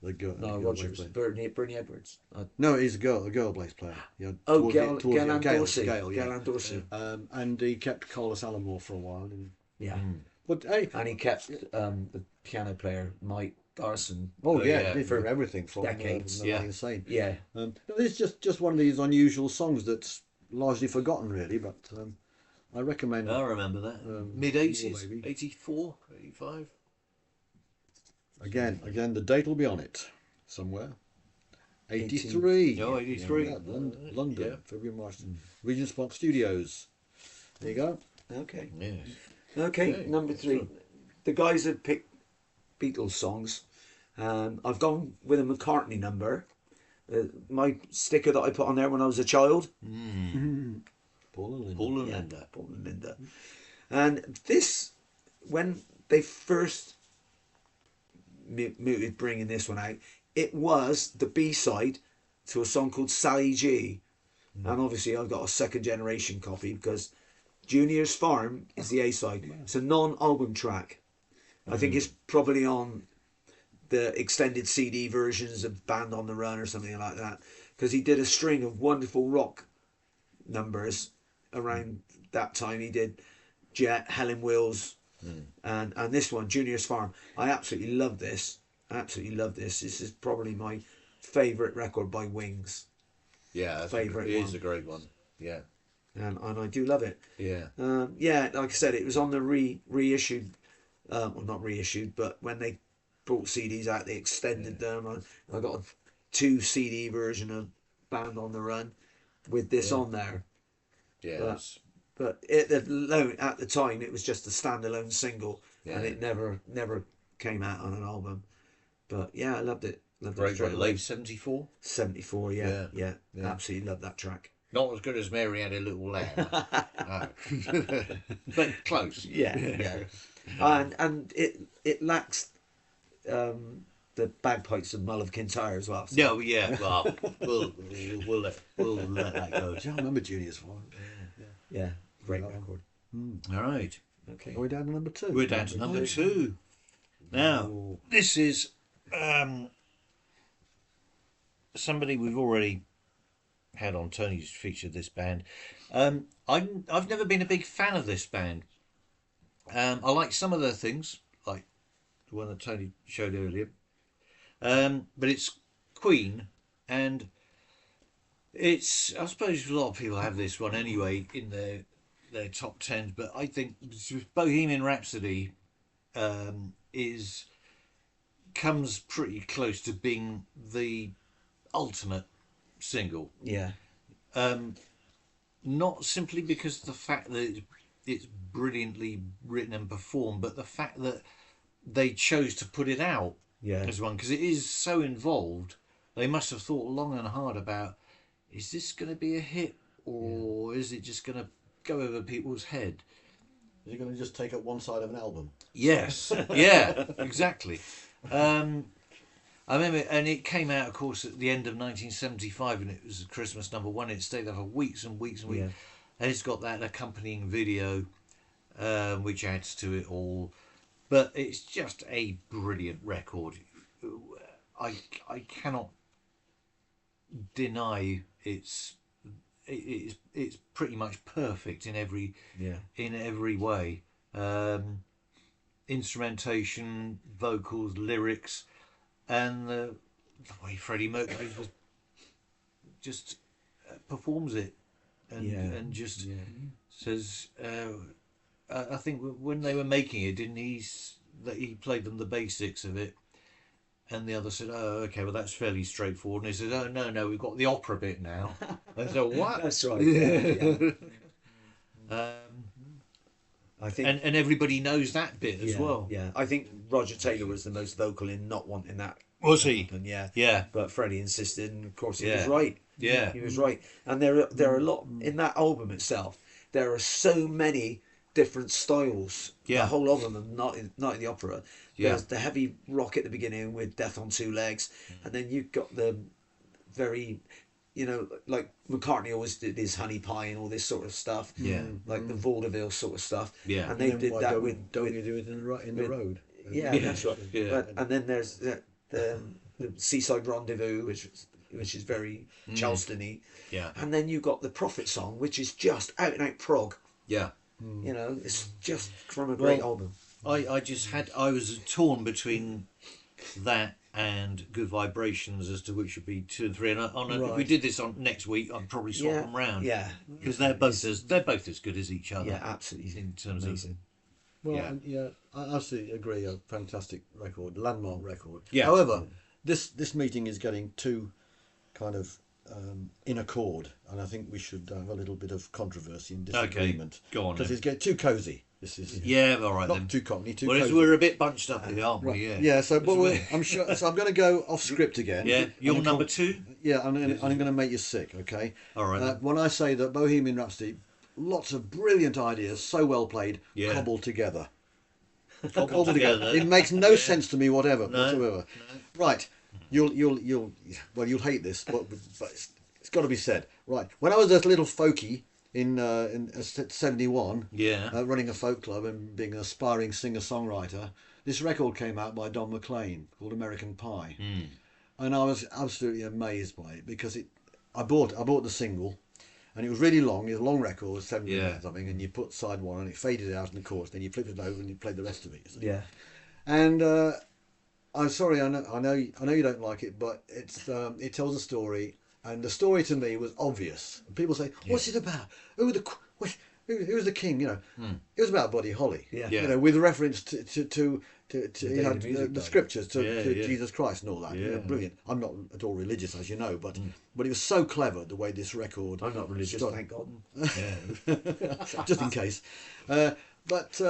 S3: The girl.
S2: No,
S3: the girl
S2: Rogers,
S3: bass player.
S2: Bernie Edwards.
S3: No, he's a girl bass player. He had
S2: Oh,
S3: towards the-
S2: Gail
S3: towards the-
S2: Ann
S3: Gail,
S2: Dorsey.
S3: Gail, yeah.
S2: Gail Ann Dorsey.
S3: And he kept Carlos Alomar for a while.
S2: Yeah.
S3: But hey,
S2: And he kept the piano player, Mike Garson.
S3: yeah,
S1: yeah.
S3: for everything from
S2: Decades.
S3: Nothing
S1: Yeah.
S3: Insane.
S2: Yeah.
S3: It's just one of these unusual songs that's largely forgotten, really. But I recommend.
S1: I remember that. Mid
S3: War
S1: 80s,
S3: Baby.
S1: 84, 85.
S3: Again, the date will be on it somewhere. 83.
S1: Oh, 83.
S3: Yeah, London,
S1: Yeah.
S3: February, March. Regent Spot Studios. There you go.
S2: Okay.
S1: Yes.
S2: Okay,
S1: Okay,
S2: number 3. The guys have picked Beatles songs. I've gone with a McCartney number. My sticker that I put on there when I was a child.
S3: Paul and Linda.
S1: Paul and
S2: Yeah,
S1: Linda.
S2: Paul and Linda. And this, when they first mooted bringing this one out, it was the B-side to a song called Sally G. And obviously I've got a second generation copy because Junior's Farm is the A-side. It's a non-album track. I think it's probably on the extended CD versions of Band on the Run or something like that, because he did a string of wonderful rock numbers around that time. He did Jet, Helen Wills, and this one, Junior's Farm. I absolutely love this. This is probably my favourite record by Wings,
S1: Yeah, that's
S2: Favourite
S1: it is
S2: one.
S1: a great one. Yeah.
S2: and I do love it.
S1: Yeah.
S2: Yeah, like I said, it was on the reissued, well, not reissued, but when they brought CDs out, they extended them. I got a 2 CD version of Band on the Run with this on there.
S1: Yeah.
S2: But-
S1: that's-
S2: But at the time, it was just a standalone single, and
S1: Yeah.
S2: it never came out on an album. But yeah, I loved it. Loved it
S1: Great,
S2: straight
S1: great.
S2: away.
S1: Late 74.
S2: 74, yeah,
S1: Yeah.
S2: absolutely loved that track.
S1: Not as good as Mary Had a Little Lamb. No. But close.
S2: Yeah. And it lacks the bagpipes of Mull of Kintyre as well. So.
S1: No, yeah. Well, we'll let that go.
S3: I remember Junior's Farm.
S2: Yeah, great record.
S1: All right.
S2: Okay.
S3: Are we down to number 2?
S1: We're down to number 2. Now, this is somebody we've already had on. Tony's featured this band. I've never been a big fan of this band. I like some of their things, like the one that Tony showed earlier. But it's Queen, and it's, I suppose a lot of people have this one anyway in their top 10s, but I think Bohemian Rhapsody comes pretty close to being the ultimate single.
S2: Yeah.
S1: Not simply because of the fact that it's brilliantly written and performed, but the fact that they chose to put it out
S2: Yeah.
S1: as one, because it is so involved. They must have thought long and hard about, is this going to be a hit, or is it just going to go over people's head?
S3: Is it going to just take up one side of an album?
S1: Yes, yeah, exactly. I remember, and it came out, of course, at the end of 1975, and it was a Christmas #1. It stayed there for weeks and weeks and weeks.
S2: Yeah.
S1: And it's got that accompanying video, which adds to it all. But it's just a brilliant record. I cannot deny it's pretty much perfect in every way. Instrumentation, vocals, lyrics, and the way Freddie Mercury was just performs it, and just says. I think when they were making it, didn't he? That he played them the basics of it, and the other said, "Oh, okay, well that's fairly straightforward." And he said, "Oh no, we've got the opera bit now." I said, "What?"
S2: That's right. Yeah. I think.
S1: And everybody knows that bit as well.
S2: Yeah, I think Roger Taylor was the most vocal in not wanting that.
S1: Was he?
S2: And yeah,
S1: Yeah.
S2: but Freddie insisted, and of course he was
S1: Yeah.
S2: right.
S1: Yeah.
S2: He was right. And there are a lot in that album itself. There are so many different styles.
S1: Yeah.
S2: The whole album of Night in the Opera.
S1: Yeah.
S2: There's the heavy rock at the beginning with Death on Two Legs, and then you've got the very, like McCartney always did his Honey Pie and all this sort of stuff.
S1: Yeah.
S2: Like the vaudeville sort of stuff.
S1: Yeah.
S2: And they
S3: And then
S2: did
S3: why
S2: that
S3: don't
S2: with
S3: you do it in the road?
S2: yeah,
S1: Yeah.
S2: that's right.
S1: Yeah.
S2: But, and then there's the Seaside Rendezvous, which is very Charleston-y.
S1: Yeah.
S2: And then you got the Prophet Song, which is just out and out prog.
S1: Yeah.
S2: It's just from a great
S1: Well,
S2: album.
S1: I was torn between that and Good Vibrations as to which would be 2 and 3. And if we
S3: Right.
S1: did this on next week, I'd probably swap them round.
S2: Yeah,
S1: Because they're both as good as each other.
S2: yeah, absolutely.
S1: In terms
S2: amazing.
S3: Well,
S1: Yeah.
S3: yeah, I absolutely agree. A fantastic record, landmark record.
S1: Yeah.
S3: However, this meeting is getting too kind of in accord, and I think we should have a little bit of controversy and disagreement.
S1: go on
S3: Because
S1: then.
S3: it's getting too cosy. This is
S1: Yeah, all right
S3: not
S1: then.
S3: too cockney, too
S1: Well,
S3: cosy.
S1: we're a bit bunched up here, aren't we? Yeah.
S3: Yeah, so
S1: That's weird.
S3: I'm sure. So I'm going to go off script again.
S1: Yeah, you're
S3: I'm
S1: number 2?
S3: Yeah, I'm going to make you sick. Okay.
S1: All right then.
S3: When I say that Bohemian Rhapsody, lots of brilliant ideas, so well played,
S1: Yeah.
S3: cobbled together.
S1: Cobbled together.
S3: It makes no sense to me whatsoever.
S1: No.
S3: Right, you'll hate this, but it's got to be said. Right, when I was a little folky in 71,
S1: Yeah.
S3: running a folk club and being an aspiring singer-songwriter, this record came out by Don McLean called American Pie, and I was absolutely amazed by it because I bought the single. And it was really long. It was a long record, 7 minutes or something. And you put side one, and it faded out in the chorus. Then you flipped it over, and you played the rest of it. You see.
S2: Yeah.
S3: And I'm sorry, I know you don't like it, but it tells a story, and the story to me was obvious. People say, "What's it about? Who was the king?" It was about Buddy Holly.
S2: Yeah.
S1: Yeah.
S3: With reference to
S2: day of music
S3: the
S2: died.
S3: scriptures to
S1: Yeah.
S3: Jesus Christ and all that.
S1: Yeah.
S3: Brilliant. I'm not at all religious, as you know, but it was so clever the way this record.
S2: I'm not religious,
S3: started.
S2: thank God.
S3: Just in case. But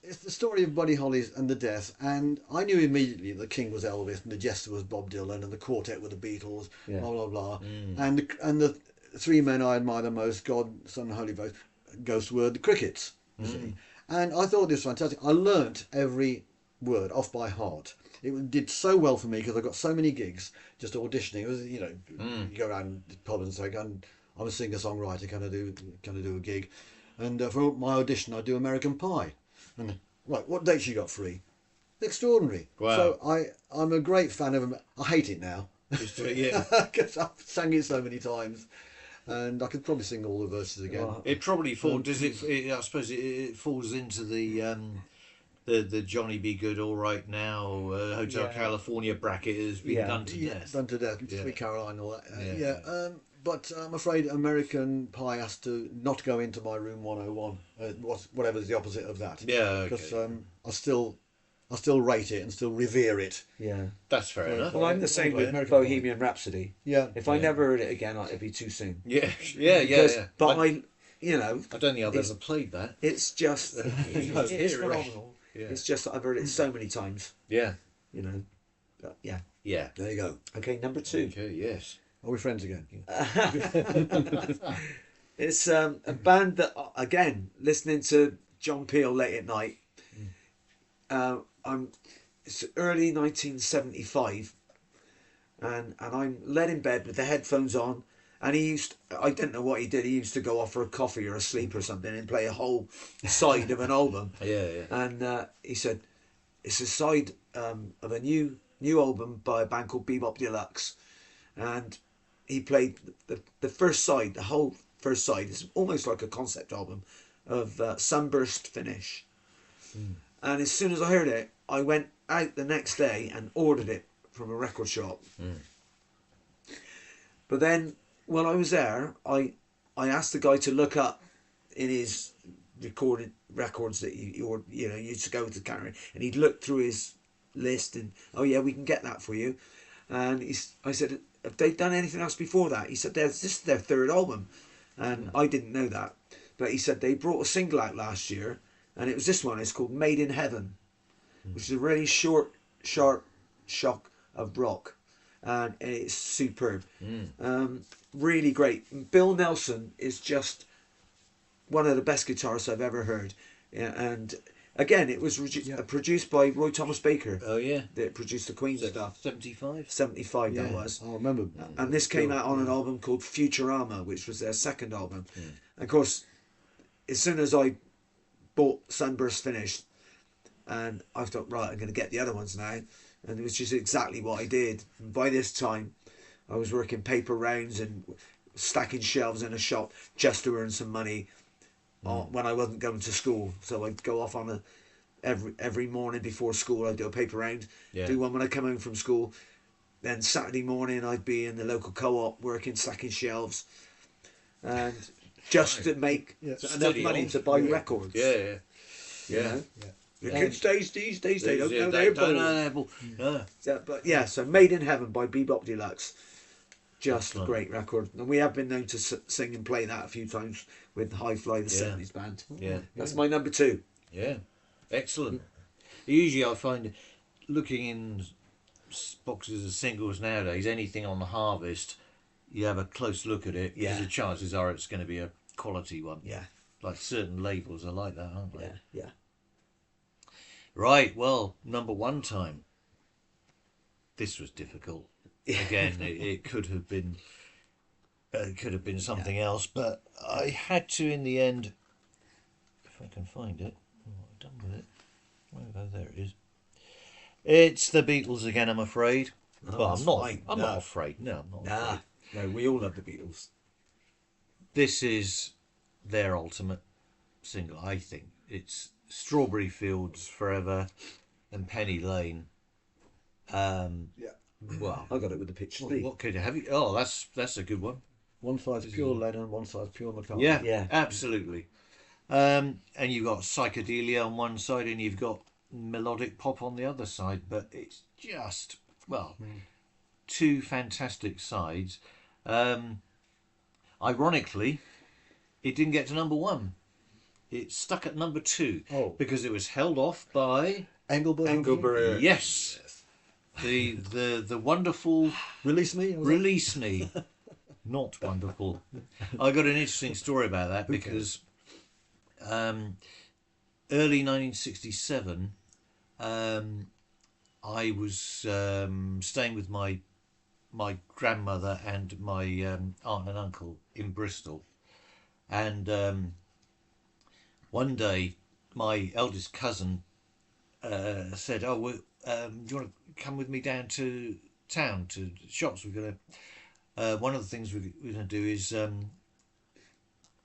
S3: it's the story of Buddy Holly and the death, and I knew immediately the king was Elvis and the jester was Bob Dylan and the quartet were the Beatles,
S2: Yeah.
S3: blah blah blah, and the 3 men I admire the most, God, Son, and Holy Ghost, were the Crickets. You see, and I thought this was fantastic. I learnt every word off by heart. It did so well for me because I got so many gigs just auditioning. It was, you go around the pub and say, I'm a singer-songwriter, can I do a gig? And for my audition, I do American Pie. And right, what dates you got free? Extraordinary.
S1: Wow.
S3: So I'm a great fan of. I hate it now
S1: Yeah.
S3: because I've sang it so many times, and I could probably sing all the verses again.
S2: Well,
S1: It probably falls. I suppose it falls into the Johnny B. Good, All Right Now, Hotel
S2: Yeah.
S1: California bracket has been
S2: Yeah.
S1: done to death.
S3: Done to death.
S1: Yeah.
S3: Sweet Caroline, all that.
S1: Yeah.
S3: But I'm afraid American Pie has to not go into my room 101. Whatever's the opposite of that.
S1: Yeah, okay.
S3: Because I still rate it and still revere it.
S2: Yeah.
S1: That's fair
S3: Well,
S1: enough.
S2: Well, I'm the same with
S3: American
S2: Bohemian Rhapsody.
S3: Yeah.
S2: If I never heard it again, it'd be too soon.
S1: Yeah.
S2: Because,
S1: Yeah.
S2: But
S1: I
S2: I
S1: don't think I've ever played that.
S2: it's just, it's
S1: Hear it.
S2: phenomenal.
S1: Yeah.
S2: It's just that I've heard it so many times.
S1: Yeah.
S2: But yeah.
S1: Yeah.
S3: There you go.
S2: Okay, number 2.
S1: Okay. Yes.
S3: Are we friends again?
S2: It's a band that, again, listening to John Peel late at night. It's early 1975, and I'm led in bed with the headphones on. And I don't know what he did. He used to go off for a coffee or a sleep or something and play a whole side of an album.
S1: Yeah.
S2: And he said it's a side of a new album by a band called Bebop Deluxe, and he played the first side. The whole first side is almost like a concept album of Sunburst Finish. And as soon as I heard it, I went out the next day and ordered it from a record shop. But then when I was there, I asked the guy to look up in his recorded records that he used to go to carry, and he'd looked through his list and, oh yeah, we can get that for you. And I said, have they done anything else before that? He said, this is their third album, and I didn't know that. But he said they brought a single out last year, and it was this one. It's called Made in Heaven, which is a really short, sharp shock of rock, and it's superb. Really great. Bill Nelson is just one of the best guitarists I've ever heard. Yeah, and again, it was produced by Roy Thomas Baker.
S1: Oh yeah,
S2: That produced the Queen stuff.
S1: 75.
S2: 75
S3: Yeah,
S2: that was.
S3: I remember.
S2: And this came out on an album called Futurama, which was their second album. And of course, as soon as I bought Sunburst finished, and I thought, right, I'm going to get the other ones now. And it was just exactly what I did. And by this time, I was working paper rounds and stacking shelves in a shop just to earn some money when I wasn't going to school. So I'd go off on every morning before school. I'd do a paper round, do one when I come home from school. Then Saturday morning, I'd be in the local co-op working, stacking shelves, and just to make enough money to buy records.
S1: Yeah.
S2: You know?
S3: Yeah.
S2: The kids these days, they don't know their
S1: Don't
S2: ball.
S1: know their ball. Yeah.
S2: But yeah, so Made in Heaven by Bebop Deluxe. Just
S1: Excellent.
S2: a great record. And we have been known to sing and play that a few times with High Fly, the 70s band.
S1: Yeah.
S2: That's my number 2.
S1: Yeah, excellent. Usually I find looking in boxes of singles nowadays, anything on the Harvest, you have a close look at it, because
S2: Yeah.
S1: the chances are it's going to be a quality one.
S2: Yeah,
S1: Like certain labels are like that, aren't they?
S2: yeah.
S1: Right, well, number 1 time. This was difficult. Again, it could have been something else, but I had to in the end, if I can find it. What have I done with it? Oh, there it is. It's the Beatles again, I'm afraid. Well,
S2: that's
S1: I'm not.
S2: fine.
S1: I'm
S2: No.
S1: not afraid. No, I'm not
S2: Nah,
S1: afraid.
S2: no, we all love the Beatles.
S1: This is their ultimate single, I think. It's Strawberry Fields Forever and Penny Lane.
S3: Yeah.
S1: Well,
S2: I got it with the pitch sleeve.
S1: what could you have? Oh, that's a good one.
S3: One side's pure Lennon, one side's pure McCartney.
S1: Yeah,
S2: Yeah.
S1: absolutely. And you've got psychedelia on one side, and you've got melodic pop on the other side. But it's just two fantastic sides. Ironically, it didn't get to number 1. It stuck at number 2 because it was held off by
S3: Engelbert.
S1: yes, the wonderful
S3: Release Me. was it?
S1: Release Me. Not wonderful. I got an interesting story about that because early 1967, I was staying with my grandmother and my aunt and uncle in Bristol, and one day my eldest cousin said, "Oh, do you want to come with me down to town to the shops? We're gonna." One of the things we're going to do is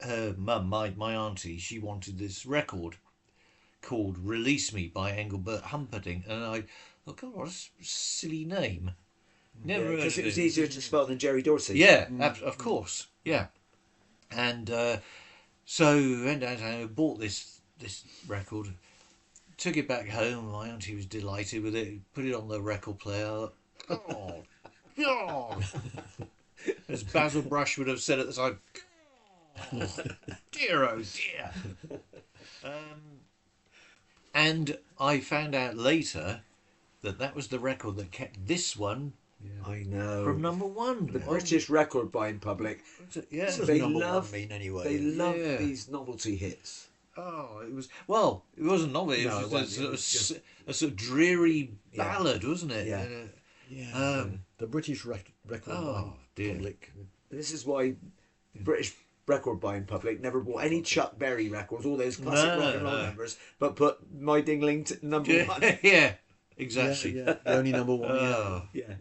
S1: her mum, my auntie, she wanted this record called Release Me by Engelbert Humperdinck. And I thought, God, what a silly name. Never heard
S2: Because
S1: of
S2: it was
S1: it.
S2: easier to spell than Jerry Dorsey.
S1: Yeah, of course. Yeah. And so we went downtown and bought this record, took it back home. My auntie was delighted with it, put it on the record player. Oh, God. As Basil Brush would have said at the time, oh, dear, oh dear. And I found out later that was the record that kept this one
S2: I know.
S1: from number 1.
S2: The British record buying public,
S1: Yeah.
S3: What does
S2: They
S3: number
S2: love-
S3: one mean anyway?
S2: they love
S1: Yeah.
S2: these novelty hits.
S1: Oh, it was. Well, it wasn't novel. It
S2: No,
S1: was,
S2: it wasn't.
S1: just a sort of dreary ballad, wasn't it?
S2: Yeah.
S3: Yeah. The British record
S1: Oh,
S3: buying
S1: dear.
S3: public.
S2: This is why the British record buying public never bought any Chuck Berry records, all those classic rock and roll numbers, but put My Dingling number
S1: Yeah,
S2: 1.
S1: yeah, exactly.
S3: Yeah, the only number one.
S1: Oh,
S2: Yeah.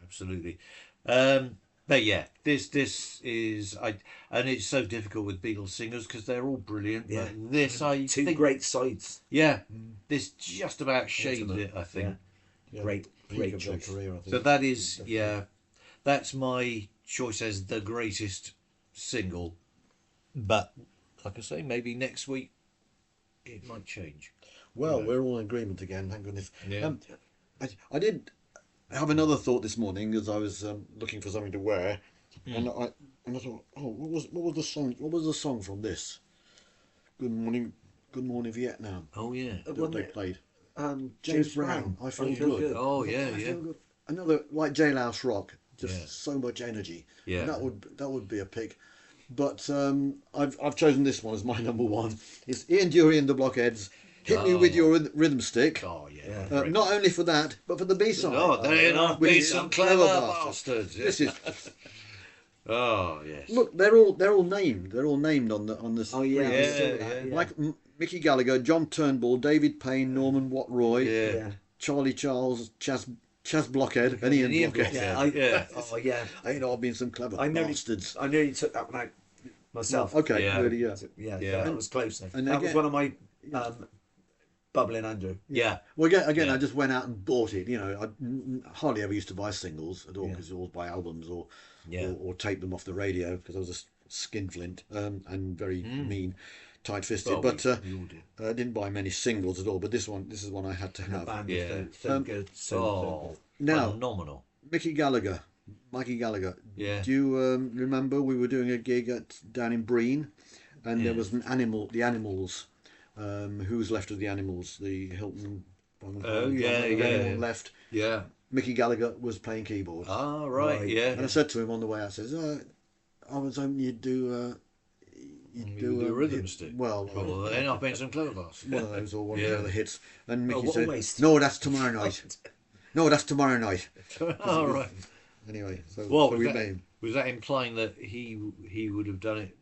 S1: absolutely. But yeah, this is and it's so difficult with Beatles singers because they're all brilliant.
S2: Yeah.
S1: But this, I
S2: Two
S1: think,
S2: great sides.
S1: yeah, this just about shaved
S3: Ultimate.
S1: it. I think.
S3: Yeah.
S2: Great,
S3: Peak
S2: great
S3: of their
S2: choice.
S3: career, I think.
S1: So that is, yeah, that's my choice as the greatest single. But like I say, maybe next week it might change.
S3: Well, we're all in agreement again, thank goodness.
S1: Yeah.
S3: I did have another thought this morning as I was looking for something to wear, and I thought, oh, what was the song? What was the song from this? Good morning, Vietnam.
S1: Oh yeah.
S3: That they played.
S2: James Brown.
S3: I feel
S2: I Feel
S3: good.
S1: Oh
S3: I
S1: yeah, yeah.
S3: feel good. Another like Jailhouse Rock, just
S1: Yeah.
S3: so much energy.
S1: Yeah.
S3: And that would be a pick. but I've chosen this one as my number one. It's Ian Dury and the Blockheads. Hit me with your rhythm stick.
S1: Oh, yeah.
S3: Not only for that, but for the B-side.
S1: Oh, they enough
S3: With
S1: be
S3: his
S1: some clever bastards.
S3: This is
S1: Oh, yes.
S3: look. They're all named. They're all named on the.
S2: Oh yeah,
S3: screen.
S2: I saw that, yeah.
S3: Like Mickey Gallagher, John Turnbull, David Payne, Norman Wattroy,
S1: Yeah.
S3: Charlie Charles, Chas Blockhead, and Ian
S1: Ian
S3: Blockhead.
S1: Blockhead.
S2: Yeah,
S1: Yeah.
S2: oh yeah.
S3: Ain't all been some clever
S2: I nearly,
S3: bastards.
S2: I nearly took that one out myself.
S3: Okay,
S1: Yeah.
S3: really, yeah.
S2: Yeah,
S1: Yeah.
S2: that was close.
S3: And
S2: That was
S3: again-
S2: one of my bubbling under.
S1: Yeah.
S3: Well, again,
S1: Yeah.
S3: I just went out and bought it. You know, I hardly ever used to buy singles at all because I always buy albums
S1: Yeah.
S3: or tape them off the radio because I was a skinflint and very mean, tight-fisted.
S1: Well,
S3: but
S1: we all did.
S3: I didn't buy many singles at all. But this is one I had to
S2: The
S3: have.
S2: band
S1: Yeah.
S2: was so good. So
S1: Oh,
S3: Now-
S1: phenomenal.
S3: Mikey Gallagher.
S1: Yeah.
S3: Do you remember we were doing a gig down in Breen, and there was the Animals. Who's left of the Animals? The Hilton.
S1: Oh, yeah,
S3: Anyone
S1: yeah.
S3: left.
S1: Yeah.
S3: Mickey Gallagher was playing keyboard.
S1: Ah, right.
S2: Right.
S1: Yeah.
S3: And I said to him on the way out, I says, I was hoping you'd do
S1: do a rhythm stick.
S3: Well,
S1: Well, then I've been some clever bastards.
S3: one of those or one
S1: Yeah.
S3: of the other hits. And Mickey
S2: what a
S3: said,
S2: waste.
S3: "No, that's tomorrow night. No, that's tomorrow night."
S1: All right.
S3: Anyway, so,
S1: Well,
S3: so
S1: was
S3: we
S1: that,
S3: made.
S1: was that implying that he would have done it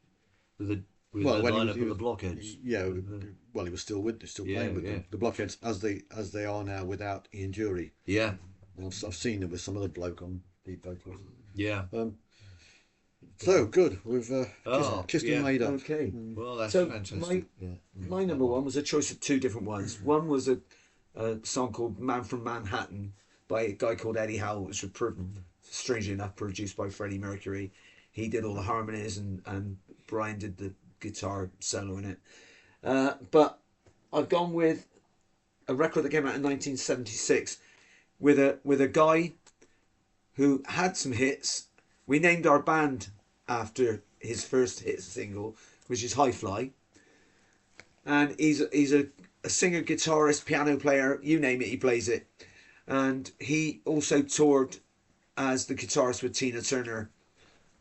S1: with the
S3: Well, when he
S1: lineup
S3: was-
S1: of the Blockheads?
S3: Yeah, well, he was still
S1: Yeah,
S3: playing with
S1: yeah.
S3: the Blockheads as they are now without Ian Dury.
S1: Yeah.
S3: And I've seen them with some other bloke on lead vocals.
S1: Yeah.
S3: So good, we've
S1: Oh,
S3: kissed
S1: yeah.
S3: and made up.
S2: Okay.
S1: Well, that's
S2: So
S1: fantastic.
S2: my number one was a choice of two different ones. One was a song called "Man from Manhattan" by a guy called Eddie Howe, which was strangely enough produced by Freddie Mercury. He did all the harmonies and Brian did the guitar solo in it. But I've gone with a record that came out in 1976 with a guy who had some hits. We named our band after his first hit single, which is High Fly. And he's a singer, guitarist, piano player, you name it, he plays it. And he also toured as the guitarist with Tina Turner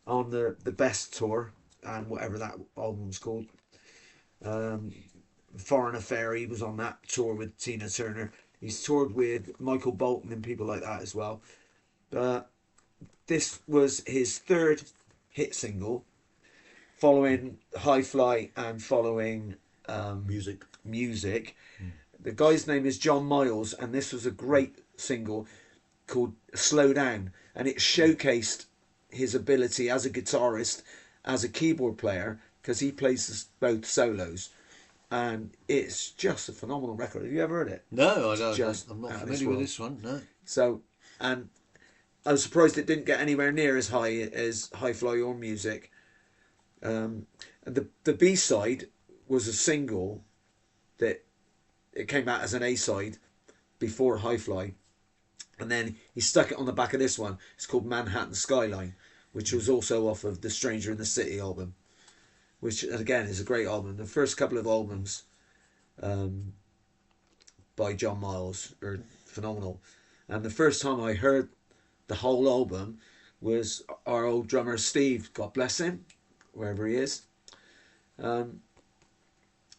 S2: on the Best tour and whatever that album's called. Foreign Affair, he was on that tour with Tina Turner. He's toured with Michael Bolton and people like that as well. This was his third hit single, following High Fly and following Music. The guy's name is John Miles, and this was a great single called Slow Down, and it showcased his ability as a guitarist, as a keyboard player, because he plays both solos, and it's just a phenomenal record. Have you ever heard it?
S1: No, I don't.
S2: Just
S1: I'm not
S2: out of this
S1: familiar with
S2: world.
S1: this one. No.
S2: So, and I was surprised it didn't get anywhere near as high as High Fly or Music. And the B side was a single that it came out as an A side before High Fly, and then he stuck it on the back of this one. It's called Manhattan Skyline, which was also off of the Stranger in the City album, which again is a great album. The first couple of albums by John Miles are phenomenal, and the first time I heard the whole album was our old drummer Steve, God bless him, wherever he is.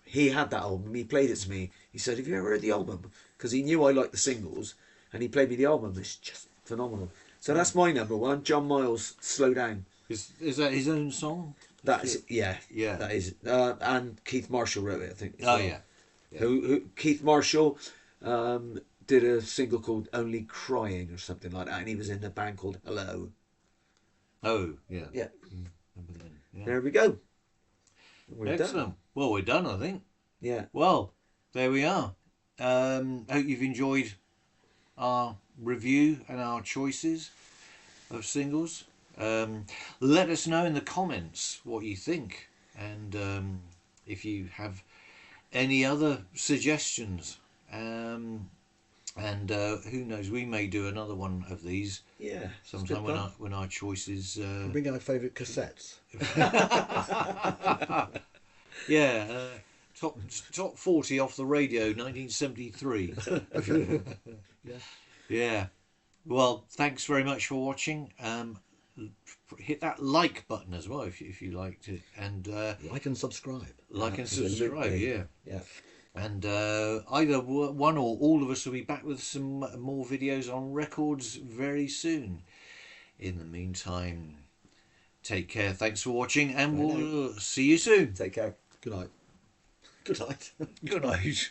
S2: He had that album. He played it to me. He said, "Have you ever heard the album?" Because he knew I liked the singles, and he played me the album. It's just phenomenal. So that's my number one, John Miles, Slow Down.
S1: Is that his own song?
S2: That is, yeah,
S1: Yeah.
S2: that is. And Keith Marshall wrote it, I think. as
S1: Oh
S2: well.
S1: yeah.
S2: Who Keith Marshall did a single called Only Crying or something like that, and he was in a band called Hello.
S1: Oh yeah.
S2: Yeah,
S1: Remember then, yeah.
S2: there we go. We're
S1: Excellent.
S2: done.
S1: Well, we're done, I think.
S2: Yeah.
S1: Well, there we are. Hope you've enjoyed our review and our choices of singles. Let us know in the comments what you think, and if you have any other suggestions. And who knows, we may do another one of these
S2: Yeah.
S1: sometime when our choices.
S3: Bring our favourite cassettes.
S1: Yeah, top 40 off the radio, 1973. Yeah. Well, thanks very much for watching. hit that like button as well if you like to, and
S3: Like and subscribe.
S1: like and subscribe.
S2: Absolutely.
S1: Yeah.
S2: Yeah.
S1: And either one or all of us will be back with some more videos on records very soon. In the meantime, take care. Thanks for watching, and we'll see you soon.
S2: Take care.
S3: Good night. Good night.
S1: Good night.